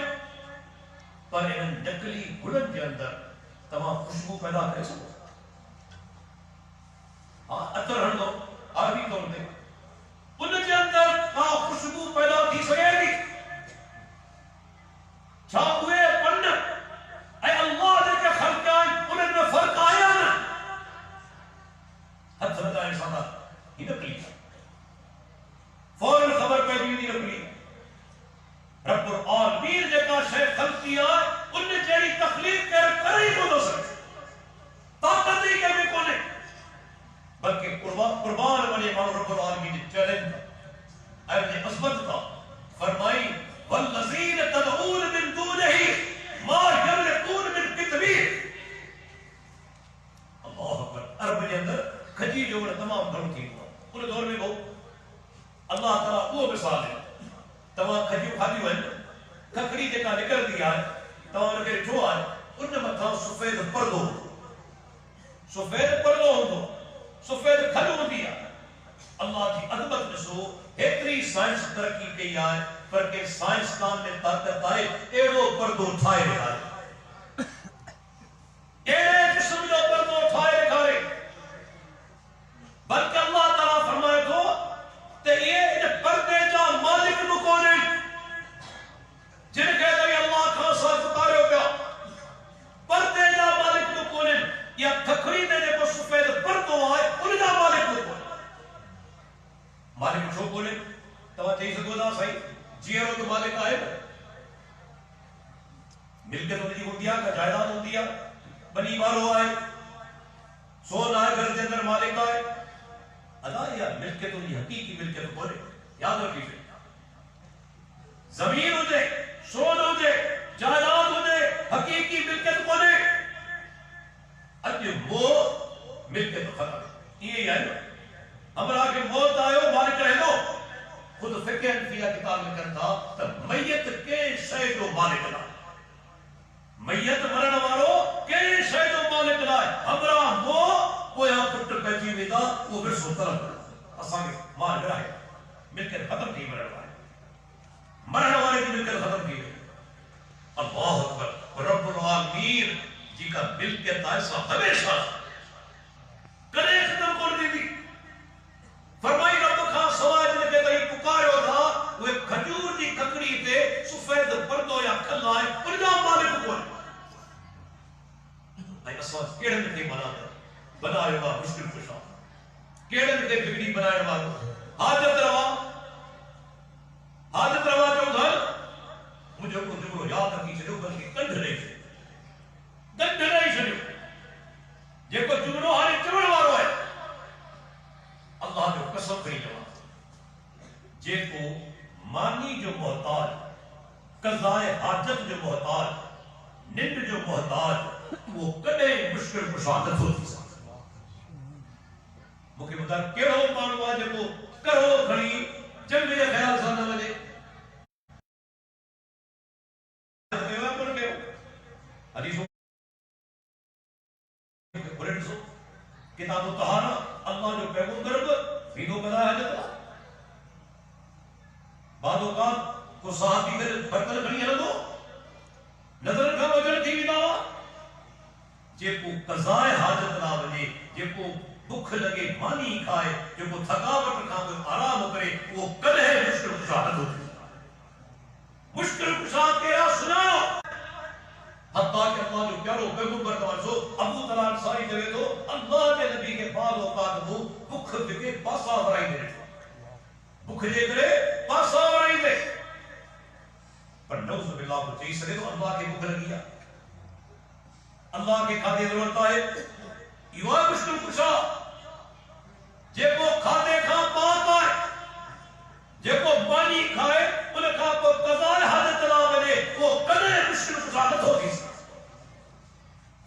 پر ان نقلی گلن کے اندر تمام خوشبو پیدا کرے سکو اتر ہن دو عربی طور پہ ان کے اندر خوشبو پیدا کی سکے گی چھا ہوئے پن اے اللہ دے کے خلقائیں انہیں میں فرق آیا نا حد سمجھا انسانات یہ نقلی فوراً خبر پیدا ہوئی نقلی رب العالمین جگہ شیخ خلق کیا ان نے جیڑی تخلیق کر ہی کو دو سکتے طاقت ہی کہنے کو نہیں بلکہ قربان والے مانو رب العالمین نے چیلنج اپنے عظمت کا فرمائی والذین تدعون من دونہی ما یملکون من قطمیر اللہ اکبر عرب کے اندر کھجی جو تمام گھروں تھی پورے دور میں وہ اللہ تعالیٰ وہ مثال ہے تمام کھجیوں کھاتی ہوئے کھکڑی جکا نکل دیا ہے تمام لگے جو آئے ان نے مطلب سفید پردو ہوں دو سفید کھلو دیا اللہ کی عظمت میں سو اتنی سائنس ترقی کی آئے پر کہ سائنسدان نے طاقت آئے ایڑو پردو اٹھائے رہا ہے ایڑے جسم جو پردو اٹھائے رہا ہے بلکہ اللہ تعالیٰ فرمائے تو کہ یہ پردے جا مالک نکونے جن کہتے ہیں اللہ کھا ساتھ پکارے ہو گیا پردے جا مالک گڈی بارو آئے سونا ہے گھر کے اندر مالک آئے ادا یا ملکیت ہوئی حقیقی ملکیت بولے یاد رکھیے زمین ہو جائے سون ہو جائے جائیداد ہو جائے حقیقی ملکیت بولے اج وہ ملکیت ختم یہ ہے ہمارا کہ موت آئے ہو مالک رہ دو خود فقہ انفیہ کتاب میں کرتا تو میت کے شے جو مالک نہ میت مرن والو کے شے جو مالک نہ ہمارا وہ کوئی پٹ پچی ویدا وہ پھر سوتر اساں مال رہے ملکیت ختم تھی مرن والے کی ملکیت ختم کی اللہ اکبر رب العالمین جی کا ملکیت ایسا ہمیشہ کدے ختم کر دی تھی فرمائی رب خان سوائے جن کے کہیں پکارے تھا وہ ایک کھجور دی ککڑی تے سفید پردو یا کھلا ہے اور جا مالک کو ہے اساس کیڑے نے بنا بنائے ہوا مشکل کشا کیڑے نے بگڑی بنائے ہوا حاجت روا جو گھر مجھے کو جگڑو یاد رکھی چلو بلکہ کنڈ نہیں چلو جے کو جگڑو ہارے چمڑ وارو ہے اللہ جو قسم کری جواب جے کو مانی جو محتاج قضائے حاجت جو محتاج نند جو محتاج وہ کدے مشکل مشاہدت ہوتی سا مکہ بتا کیڑو مانو آجے کو کرو کھڑی جب میرے خیال سانا لگے حدیثوں کتاب الطہارہ اللہ جو پیغمبر فیدو بنا ہے جتا بعد اوقات کو صحابی کر برتن کھڑی ہے دو نظر کا وجر تھی بتاوا جے کو قضائے حاجت نہ بنے جے کو بھوک لگے مانی کھائے جے کو تھکاوٹ کھا کوئی آرام کرے وہ کل ہے مشکل کشاہد ہوتی مشکل کشاہد کے راہ سناؤ حتیٰ کہ اللہ جو پیارو پیغمبر توجہ ابو طلال ساری جگہ تو اللہ کے نبی کے بعد اوقات وہ بھوک لگے پاسا ورائی دے بھوک لے کرے پاسا ورائی دے پر نوز باللہ کو چاہیے سکے تو اللہ کے بھوک لگیا اللہ کے کھاتے ضرورت ہے یوں ہے مشکل کشا جے کو کھاتے کھا پاک آئے جے کو پانی کھائے انہیں کھا کو قضائے حاجت نہ بنے وہ کدے مشکل کشاہت ہوگی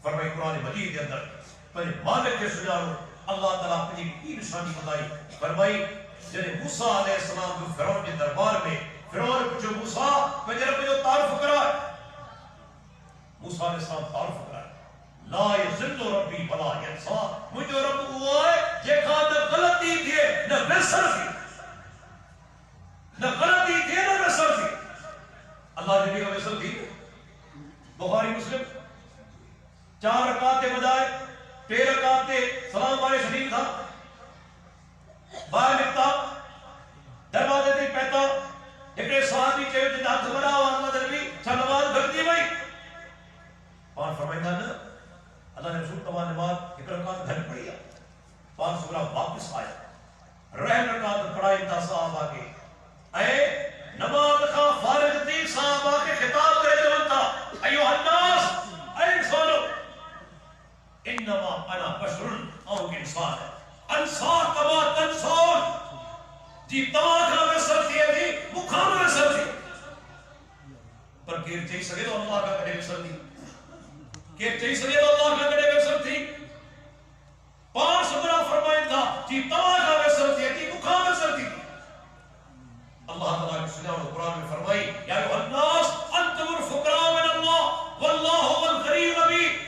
فرمائی قرآن مجید کے اندر پہلے مالک کے سجاروں اللہ تعالیٰ اپنی کی نشانی بتائی فرمائی جنہیں موسیٰ علیہ السلام جو فرعون کے دربار میں فرعون پوچھو موسیٰ میں جنہیں جو تعارف کرا موسیٰ علیہ السلام تعارف کرا لا یزل ربی ولا ینسا مجھے رب ہوا ہے یہ کہا نہ غلطی تھی نہ ویسر تھی نہ غلطی تھی نہ ویسر تھی اللہ جبی کا ویسر تھی بخاری مسلم 4 رکعتیں بجائے 13 رکعتیں سلام والے شریف تھا باہر لکھتا دروازے تھی پہتا ایک صحابی چاہیے جن ہاتھ بنا ہوا اللہ نبی چھا نماز گھرتی بھائی پان فرمائی تھا نا اللہ نے رسول تمام نماز ایک رکعت گھر پڑھیا پان سورہ واپس آیا رہن رکعت پڑھائی تھا صحابہ کے اے نماز کا فارغ تھی صحابہ کے خطاب کرے جو تھا ایوہ الناس اے انسانو انما انا بشر او انسان ہے انسان کما تنسون جی تمہارا ویسر تھی ہے مکھان ویسر تھی پر کیر چاہی سکے تو اللہ کا کڑے ویسر تھی کیر چاہی سکے تو اللہ کا کڑے ویسر تھی 5 برا فرمائن تھا جی تمہارا ویسر تھی ہے مکھان ویسر تھی اللہ تعالیٰ کی سجاؤ قرآن میں فرمائی یا ایوہ الناس انتم الفقراء من اللہ واللہ هو الغنی الحمید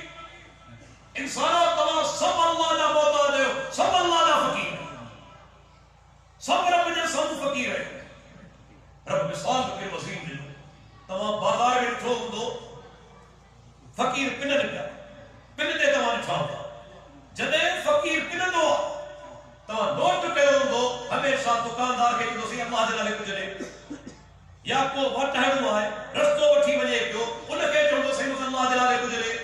انسانوں تمام سب اللہ نہ محتاج ہے سب اللہ نہ فقیر ہے سب رب نے سب فقیر ہے رب مثال کے وسیم دے تمام بازار میں ٹھوک دو فقیر پن لگا پن دے تمام چھاؤ جدے فقیر پن دو تمام نوٹ کرو دو ہمیشہ دکاندار کے دوسری اللہ دے نالے کجلے یا کو وٹ ہے ہوا ہے رستو وٹھی بجے کیوں ان کے چوندو سے اللہ دے نالے کجلے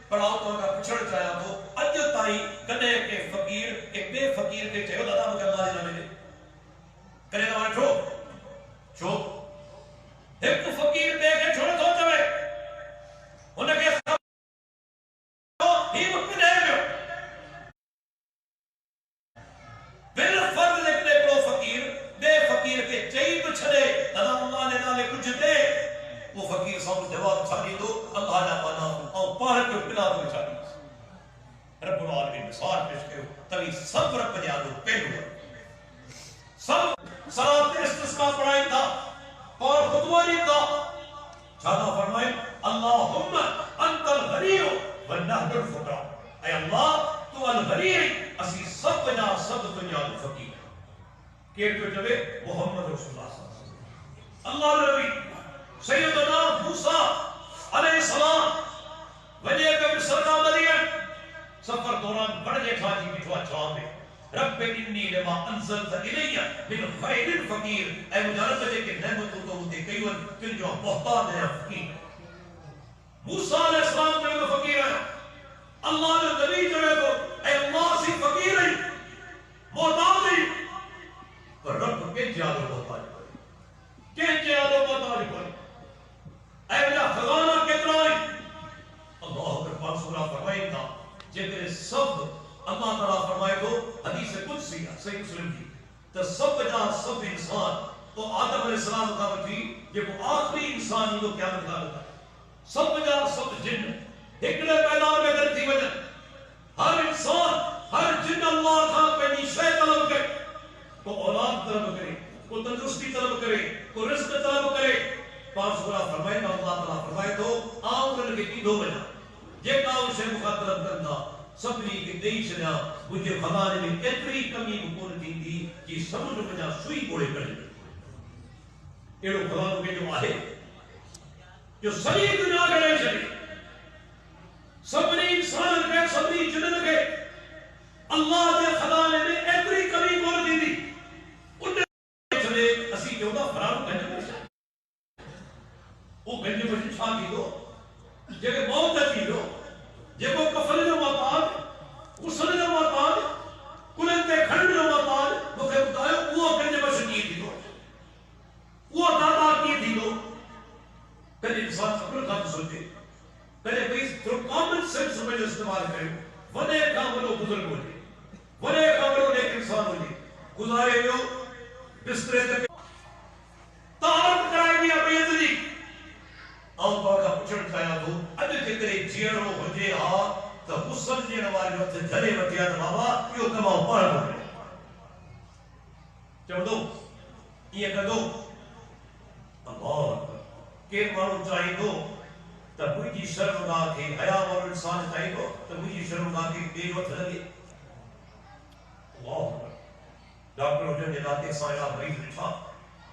پڑھاؤ تو کا پچھڑ چاہیا تو اج تائی کدے کے فقیر ایک بے فقیر کے چہو دادا مجھے اللہ دے نالے کرے تمام چھو ایک فقیر دے کے چھوڑ دو جوے ان کے فقیر کنے گا بل فرد لکھنے کو فقیر بے فقیر کے چاہی تو چھڑے اللہ نے نالے کچھ دے وہ فقیر سامنے جواب چھاڑی دو اللہ نے پانا اور پاڑ کے پلا دو چھاڑی رب العالمین مثال پیش کرو تبھی سب رب بنیا دو پہلو سب صلاة استسقاء پڑھائیں تھا اور خطوانی تھا چھانا فرمائیں اللہم انت الغنی ونحن الفقراء اے اللہ تو الغنی اسی سب بنا سب دنیا دو فقیر کیٹ پہ جبے محمد رسول اللہ صلی اللہ علیہ وسلم اللہ نبی سیدنا موسیٰ علیہ السلام وجہ کے سرکا مدین سفر دوران بڑھنے کھاجی بٹھوا چھوامے رب انی لما انزلت الیہ من خیر الفقیر اے مجھے بجے کہ نعمتوں تو ہوتے کئیون تن جو محتاج ہے فقیر موسیٰ علیہ السلام جو فقیر ہے اللہ نے نبی جو ہے تو اے اللہ سی فقیر ہے محتاج ہے پر رب کے جادو محتاج کرے کے جادو محتاج کرے اے میرا خزانہ کتنا ہے اللہ اکبر پاک سورہ فرمائے تھا جب سب اللہ تعالیٰ فرمائے تو حدیث قدسی صحیح مسلم کی تو سب جا سب انسان تو آدم علیہ السلام کا بچی جب وہ آخری انسان ہی تو کیا مدار ہوتا ہے سب جا سب جن ایکڑے پیدار میں کرتی وجہ ہر انسان ہر جن اللہ کا پہنی شے طلب کرے کو اولاد طلب کرے کو تندرستی طلب کرے کو رزق طلب کرے پاک سورہ فرمائے تو اللہ تعالیٰ فرمائے تو آؤں کرنے کی دو وجہ یہ کاؤں سے مخاطرت کرنا سبنی کی دئی چنا مجھے خدانے میں اتنی کمی بکون تھی تھی کہ سمجھ مجھا سوئی بوڑے کر لیں ایڑو خدانوں کے جو آئے جو سبھی دنیا کے نہیں چلے سبنی انسان کے سبنی جنن کے اللہ کے خدانے میں اتنی کمی بکون تھی تھی انہیں چلے اسی جو دا فرام گنج بشن وہ گنج بشن چھا کی دو جگہ موت کی دو جب وہ کفن جو محتاج غسل جو محتاج کلندے کھنڈ جو محتاج مکھے بتایا وہ کنجے بشن کی تھی دو وہ دادا کی تھی دو کل انسان اپنے کام سوچے پہلے کوئی تھرو کامن سینس میں جو استعمال کرے ونے کام لو بزرگ ہو جائے ونے کام لو نیک انسان ہو جائے گزارے جو بسترے تک طہارت کرائے گی اپنی ازلی آؤں پاکا پچھڑ کھایا دو اجھے کترے جیڑو ہو جے ہاں تو غسل جیڑ والی وقت جھلے وٹیا تو بابا یوں کماؤ پڑھ ہو گئے چڑھ دو یہ کر دو اللہ کہ مارو چاہی دو تو مجھے شرم گا کے حیا مارو انسان چاہی دو تو مجھے شرم گا کے بے وقت لگے اللہ ڈاکٹر ہوجن جناتے سائنہ مریض لٹھا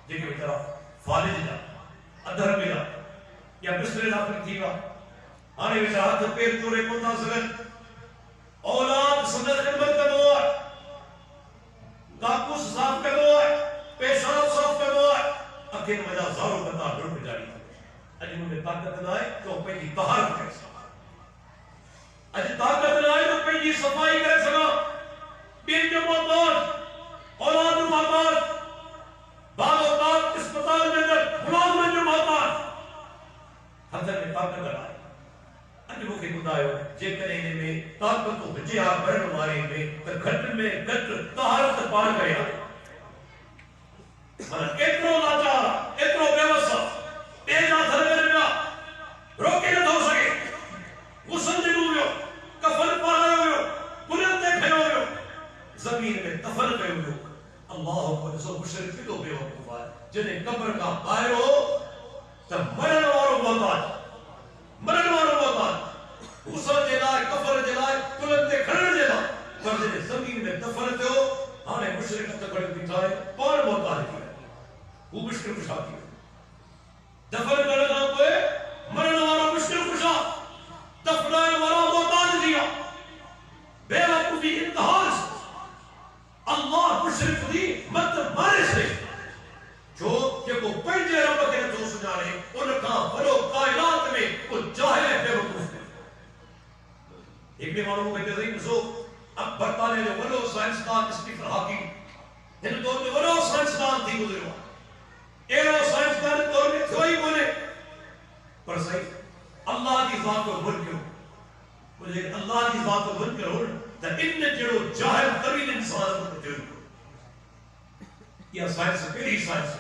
جے کہ بیچارہ فالج جا ادھر ملا یا بسر داخل تھی گا آنے بیٹا ہاتھ پیر چورے کو نازلن اولاد سنت خدمت کا دعا کاکوس صاف کا دعا پیشاب صاف کا دعا اکھین مجا زارو بندہ ڈھڑ پہ جاری اجی مجھے طاقت نہ آئے تو پہلی طہارت کرے سکا اجی طاقت نہ آئے تو پہلی صفائی کرے سکا بین جو محتاج اولاد محتاج بعض اوقات اسپتال میں اندر ملازمن جو محتاج حضر میں طاقت آئے انجھ مکھے خدایو جے کرنے میں طاقت تو بچے آپ برن مارے میں تو گھٹ میں گھٹ طہارت پار کرے آئے اتنو لاچارا اتنو بیوسا تیزا دھر میں رہا روکے نہ دھو سکے غسل دنو ہوئے کفن پارا ہوئے بلند دیکھے ہوئے زمین میں دفن پہ ہوئے اللہ کو سو مشرک بھی تو بے وقوف ہے جنہیں قبر کا باہر ہو تب مرن وارو مرن وارو محتاج غسل جلائے کفر جلائے بلند کھڑن جلائے پر جنہیں زمین میں دفن پہ ہو آنے مشرک تک بڑے بٹھائے پار محتاج کی وہ مشکل کشا کی دفن کرنا کوئے مرن والا مشکل کشا دفنائے والا محتاج دیا بے وقوفی انتہاز اللہ مشرک دی مت مارے سے جو کو پنجے رب کے جو سنانے ان کا بلو کائنات میں وہ جاہل ہے بے وقوف ہے ایک بھی معلوم کہتے ہیں جو اب برطانیہ جو بلو سائنسدان اسٹیفن ہاکنگ ان دور میں بلو سائنسدان تھی گزرے ہوا ایرو سائنسدان دور میں تھوئی بولے پر صحیح اللہ کی ذات کو بھول کیوں لیکن اللہ کی ذات کو بن کرو تو ان جڑو جاہل ترین انسان کو جو یہ سائنس پہلی سائنس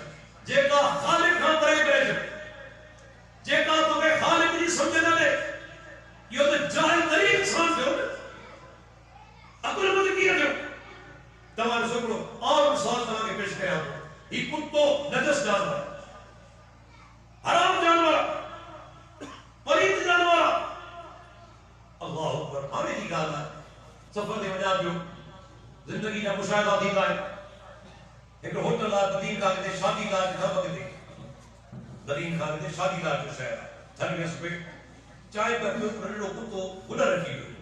جے کا خالق نہ کرے کرے جے کا تو کہ خالق نہیں سمجھے نہ دے یہ تو جاہل ترین انسان سے ہو عقل مند کیا جو تمہارے سکڑو اور مثال تمہاں کے پیش کرے آپ یہ کتو نجس جانور حرام جانور پلیت جانور اللہ اکبر ہمیں کی گال ہے سفر دے وجہ جو زندگی کا مشاہدہ دیتا ہے ایک ہوٹل کا بدین کا کہتے شادی کا گھر بکتے بدین کا کہتے شادی کا جو شہر تھر میں اس پہ چائے پر رنڈو کتو بنا رکھی ہوئی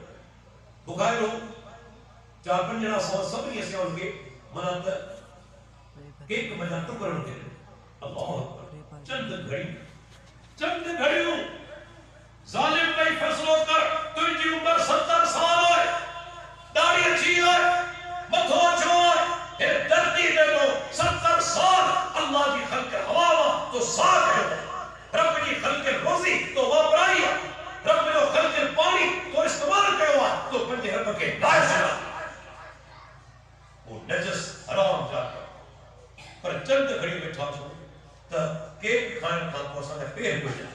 بخائے لوگ چار پنجنا سب نہیں ایسے ان کے مناتا ایک بجا ٹکر ان کے اللہ اکبر چند گھڑیوں ظالم کئی فیصلوں کر تجھے عمر 70 سال ہوئے داڑھی اچھی ہوئے متھو اچھو ہوئے پھر دردی دے دو 70 سال اللہ کی خلق ہوا تو ساتھ ہے رب کی خلق روزی تو واپرائی ہے رب نے خلق پانی تو استعمال کیا ہوا تو پنجے رب کے لائے سنا وہ نجس حرام جاتا پر چند گھڑی بیٹھا چھو تا کیک کھائن کھان کو ساتھ پیر ہو جائے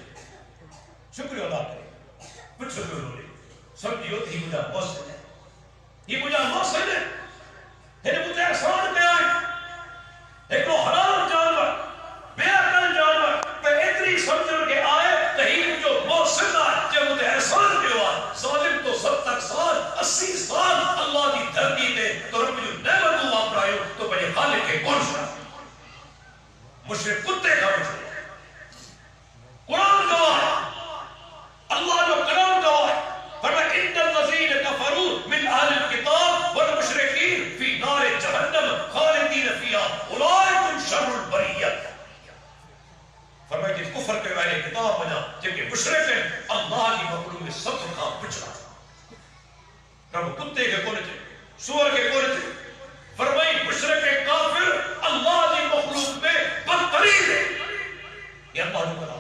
شکریہ اللہ کرے کچھ شکریہ ہو رہی سمجھیو ہی مجھا محسن ہے یہ مجھا محسن ہے پھر مجھے احسان پہ آئے ایک وہ حرام جانور بے عقل جانور پہ اتنی سمجھن کے آئے تہی جو محسن آئے جب مجھے احسان پہ آئے ظالم تو 70 سال 80 سال اللہ کی دھرتی دے تو رب جو نعمت ہوا پر آئے تو پہلے خالق کے کون شاہ مشرق کتے کا مشرق قرآن گواہ اللہ جو کلام گواہ ہے فرمایا ان الذین کفروا من اہل الکتاب والمشرکین فی نار جہنم خالدین فیہا اولئک شر البریہ فرمایا کہ کفر کے اہل کتاب بنا جبکہ مشرک ہیں اللہ کی مخلوق میں سب کا پچھڑا رب کتے کے کون تھے سور کے کون تھے فرمائی مشرک کافر اللہ کی مخلوق میں بدترین ہے یہ اللہ جو کلام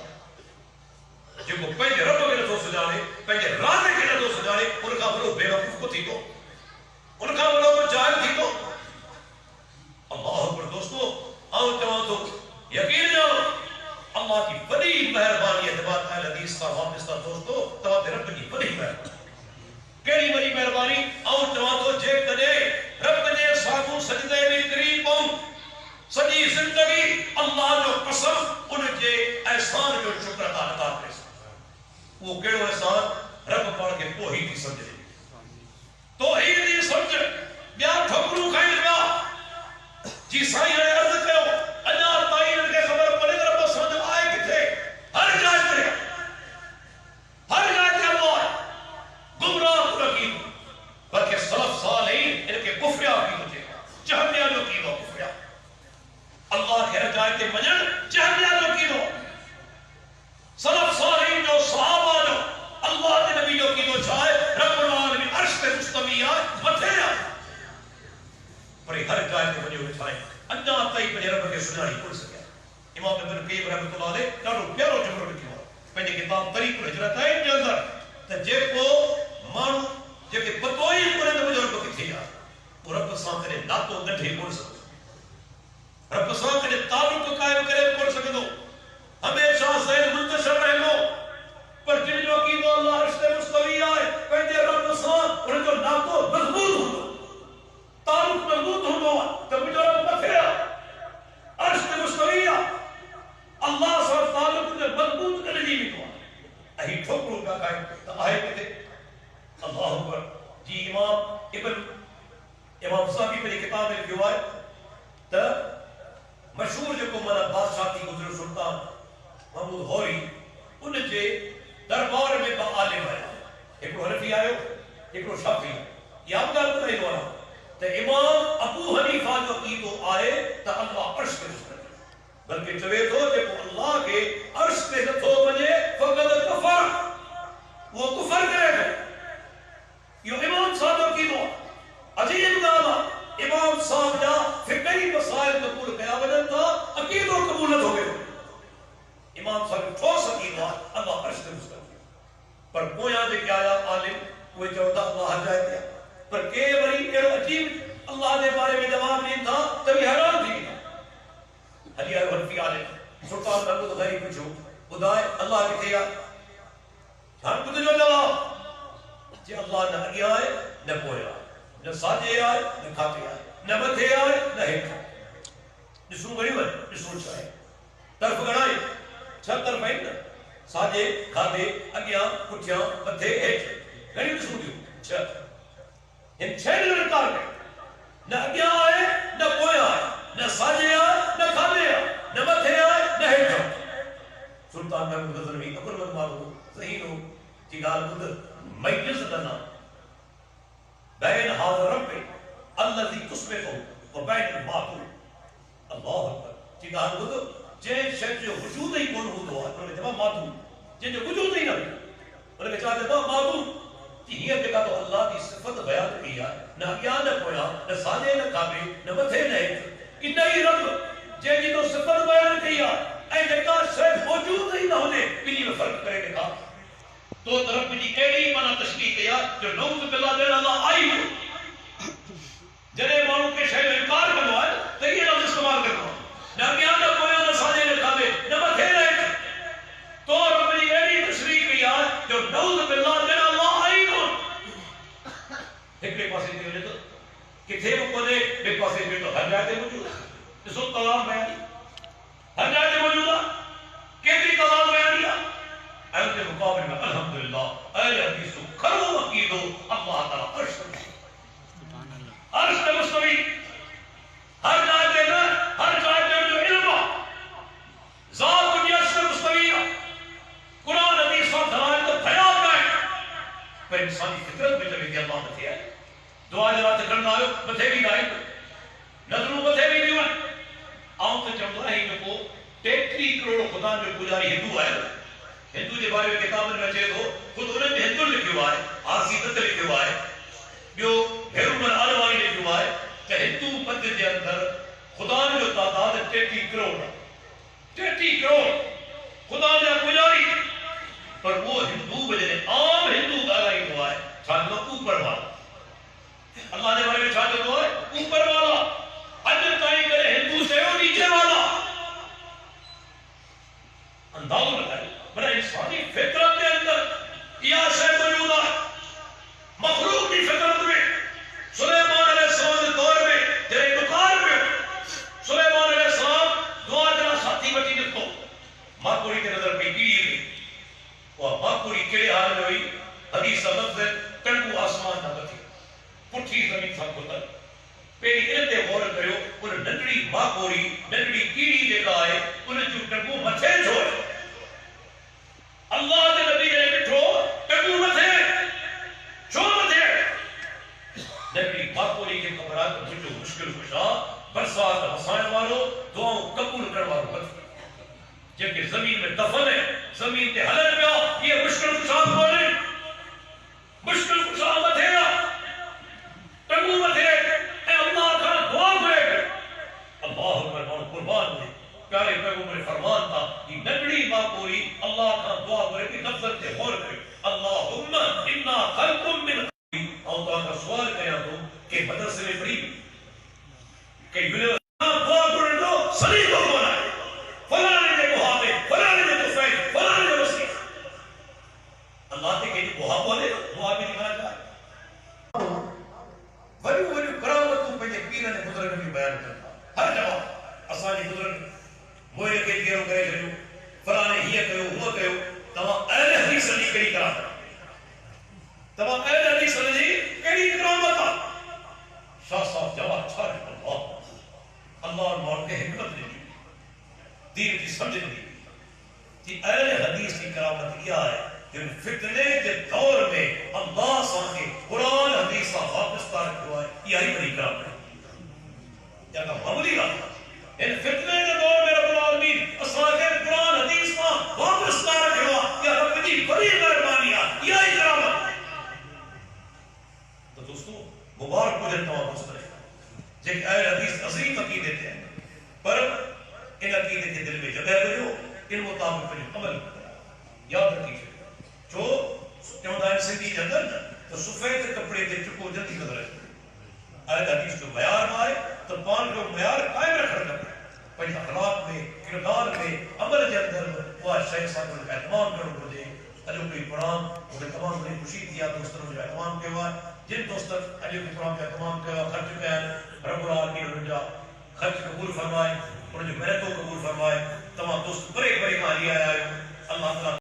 جو کو پہلے رب کے نظر سجانے پہلے راضے کے نظر سجانے ان کا وہ بے وقوف کو تھی تو ان کا وہ جاہل تھی تو اللہ اکبر دوستو آؤ جوان تو یقین جاؤ اللہ کی بڑی مہربانی ہے جب اہل حدیث کا واپس کا دوستو تمام رب کی بڑی مہربانی کیڑی بڑی مہربانی آؤ جوان تو جے کنے رب نے ساگو سجدے میں قریب ہوں سجی زندگی اللہ جو قسم ان کے احسان جو شکر ادا کرے وہ کیڑو احسان رب پڑھ کے توحید ہی سمجھے توحید ہی سمجھے بیا ٹھکرو کھائیں گا جی سائیں نے عرض کہو اللہ تعالی ان کے خبر پڑے رب سمجھ آئے کتھے ہر جائے کرے ہر جائے کے اللہ گمراہ کو رکھی بلکہ سلف صالحین ان کے کفریہ کی مجھے جہنیہ جو کی دو کفریہ اللہ کے رجائے کے مجھن جہنیہ جو کی دو سلف صالحین جو صحابہ جو اللہ کے نبی جو کی دو چاہے رب العالمین عرش پہ مستوی آئے متھے آئے پر ہر جائے کے مجھے اٹھائیں انجا تائی پہ رب کے سناری پڑھ سکے امام ابن قیم رحمۃ اللہ علیہ کارو پیارو جمرو لکھی ہوا پہلے کتاب طریق الہجرت ہے ان اندر تو جے کو مانو جے کے پتوئی پڑھے تو مجھے رب کتھے آئے وہ رب سان کرے ناتو نڈھے پڑھ سکے رب سان کرے تعلق کو قائم کرے پڑھ سکے دو ہمیشہ ذہن منتشر رہ لو پر جن جو کی تو اللہ عرش سے مستوی آئے پہلے رب سان اور جو ناتو مضبوط ہو تعلق مضبوط ہو تو مجھے رب مفیہ عرش سے مستوی اللہ سان تعلق نے مضبوط کرنے دی بھی تو اہی ٹھوکروں کا قائم تو آئے کہتے اللہ اکبر جی امام صاحبی پر کتاب میں لکھا ہے تو مشہور جو کو مانا بادشاہ کی گزر سلطان محمود غوری ان کے دربار میں با عالم آیا ایک حنفی آئے ایک شافعی یہ آپ کا نہیں ہوا تو امام ابو حنیفہ جو کی تو آئے تو اللہ عرش پہ مستقل بلکہ چوے تو جب اللہ کے عرش پہ تو بجے فقد کفر وہ کفر کرے گا یہ امام صاحب کی تو عجیب گانا امام صاحب جا فقہی مسائل قبول کیا وجہ تھا عقید و قبولت ہو گئے امام صاحب ٹھوس عقیدہ اللہ عرش سے مستقل پر کویا دے کیا آیا عالم وہ چوتھا اللہ ہدایت دیا پر کے بری ایڑو عجیب اللہ دے بارے میں جواب نہیں تھا تبھی حیران تھی حلیہ ورفی عالم سلطان محمود غریب پوچھو خدائے اللہ کتے یا ہر کتے جو جواب جی اللہ نہ اگیا آئے نہ پویا نہ ساجے آئے نہ کھاتے آئے نہ بدھے آئے نہ ہیٹھا جسوں غریب ہے جسوں چاہے طرف گڑائے چھت طرف ہے نا ساجے کھاتے اگیا کٹھیاں بدھے ہیٹھ غریب جسوں دیو چھت ان چھے دن کار گئے نہ اگیا آئے نہ پویا آئے نہ ساجے آئے نہ کھاتے آئے نہ بدھے آئے نہ ہیٹھا سلطان محمود غزنوی اکر مت مارو ذہین ہو کی گال بدھ مجلس لنا بین حاضر رب الذي تصبحه وبين المعقول اللہ اکبر کی گال بدھ جن شخص جو وجود ہی کون ہو تو انہوں نے جواب معدوم جن جو وجود ہی نہ انہوں نے چاہتے تھا معدوم کہ یہ جگہ تو اللہ کی صفت بیان کیا نہ کیا نہ کویا نہ ساجے نہ کھابے نہ بدھے نہ اتنا ہی رب جن کی تو صفت بیان کیا اے جگہ صرف موجود ہی نہ ہونے بلی میں فرق کرے لکھا تو رب کی ایڑی مانا تشریح کیا جو نعوذ باللہ دین اللہ آئی ہو جنہیں مانو کے شہر میں انکار کرنا ہے تو یہ لفظ استعمال کرنا نہ کیا نہ کویا نہ ساجے نہ کھابے نہ بدھے نہ تو رب کی ایڑی تشریح کیا جو نعوذ باللہ دین اللہ آئی ہو ایک پاسے دیو لے تو کہ تھے وہ کودے ایک پاسے دیو تو ہر جائے موجود ہے اس وقت طلاق بیانی ہر جائے موجودہ کیتری طلاق بیانیہ اہل مقابل میں الحمدللہ اہل حدیث کھرو عقیدو اللہ تعالیٰ عرش عرش مستوی ہر جائے دینا ہر جائے دینا جو علم ذات دنیا سے مستوی قرآن حدیث اور دلائل تو بھیاد گئے پر انسانی فطرت میں جب کہ اللہ بتے آئے دعا جرات کرنا آئے بتے بھی گائے نظروں بتے بھی دیوان آؤں تو چمدہ ہی میں کو 33 کروڑ خدا جو پجاری ہندو آئے ہندو کے بارے میں کتابن میں چاہے تو خود انہیں بھی ہندو لکھے ہوا ہے آرسی دت لکھے ہوا ہے جو بھیرو من آلوائی لکھے ہوا ہے کہ ہندو پدر کے اندر خدا نے جو تعداد 33 کروڑ 33 کروڑ خدا نے پجاری پر وہ ہندو بجنے عام ہندو گالا ہی ہوا ہے چھاڑنا اوپر والا اللہ نے بارے میں چھاڑنا ہوا ہے اوپر والا حجر تائی کرے ہندو سے ہو نیچے والا اندازہ لگائے بنا انسانی فطرت کے اندر یہ سے موجودہ مخلوق کی فطرت میں سلیمان علیہ السلام کے دور میں تیرے دکار میں سلیمان علیہ السلام دعا جنا ساتھی بچی جس کو ماکوری کے نظر پہ کیڑی گئی وہ ماکوری کیڑے حال میں ہوئی حدیث کا لفظ ہے ٹنگو آسمان نہ بچی پٹھی زمین سب کو تر پیری ارتے غور کرو انہیں ننڈڑی ماکوری ننڈڑی کیڑی جے کا آئے انہیں جو ٹنگو مچھے چھوڑے اللہ دے نبی نے بٹھو ٹنگو مچھے چھوڑ مچھے ننڈڑی ماکوری کے قبرات میں جو مشکل خوشا برسات حسائن والو دعاوں قبول کروارو بچ جب کہ زمین میں دفن ہے زمین تے حلر پیا یہ مشکل خوشا بولے مشکل خوشا مچھے ٹنگو مچھے اے اللہ کا دعا کرے اللہ اکبر قربان دے پیارے پیغمبر فرمان تھا کہ نگڑی ماکوری اللہ کا دعا کرے کہ نفذت سے غور کرے اللہم انا خلق من اور تو کا سوال کیا تو کہ مدرسے میں پڑھی کہ یونیورسٹی دعا کرے تو صحیح کو بنائے فلاں نے بہاتے فلاں نے تو فیل فلاں نے وسیع اللہ تے کہ بہا بولے دعا بھی نکالا جائے ولی ولی کرامتوں پہ یہ پیرہ نے بزرگ بھی بیان کرتا ہر جواب اسانی بزرگ موئے کے دیروں کرے جو فلانے ہی کہو وہ کہو تمام اہل حدیث علی کری کرا تمام اہل حدیث علی کری کرامتا شاہ صاحب جواب چھاڑے اللہ مور کے حکمت نے دی دین کی سمجھ دی کہ اہل حدیث کی کرامت کیا ہے کہ فتنے کے دور میں اللہ صاحب کے قرآن حدیث کا واپس تارک ہوا ہے یہی بڑی کرامت ہے کیا کہ معمولی بات ان فتنے کے دور میں رب العالمین اصحاب قرآن حدیث کا واپس تارک ہوا یا رب کی بڑی مہربانی ہے یہی کرامت تو دوستو مبارک ہو جائے تمام دوست جن اہل حدیث عظیم عقیدے تھے پر ان عقیدے کے دل میں جگہ کرو ان مطابق عمل یاد رکھیے جو کیوں دائم سے دی جاتا ہے تو تو سفید کپڑے دے چکو جلدی قدر ہے اگر حدیث کو معیار مارے تو پان کو معیار قائم رکھنا کرنا ہے پہلے اخلاق میں کردار میں عمل کے اندر وہ شیخ صاحب کا اہتمام کرو کو دے علی کوئی قرآن وہ تمام بڑی خوشی دیا دوستوں جو اہتمام کے بعد جن دوستوں علی کے قرآن کا اہتمام کے بعد خرچ کیا رب العالمین ان کا خرچ قبول فرمائے ان جو محنتوں قبول فرمائے تمام دوست بڑے بڑے مالی آیا اللہ تعالیٰ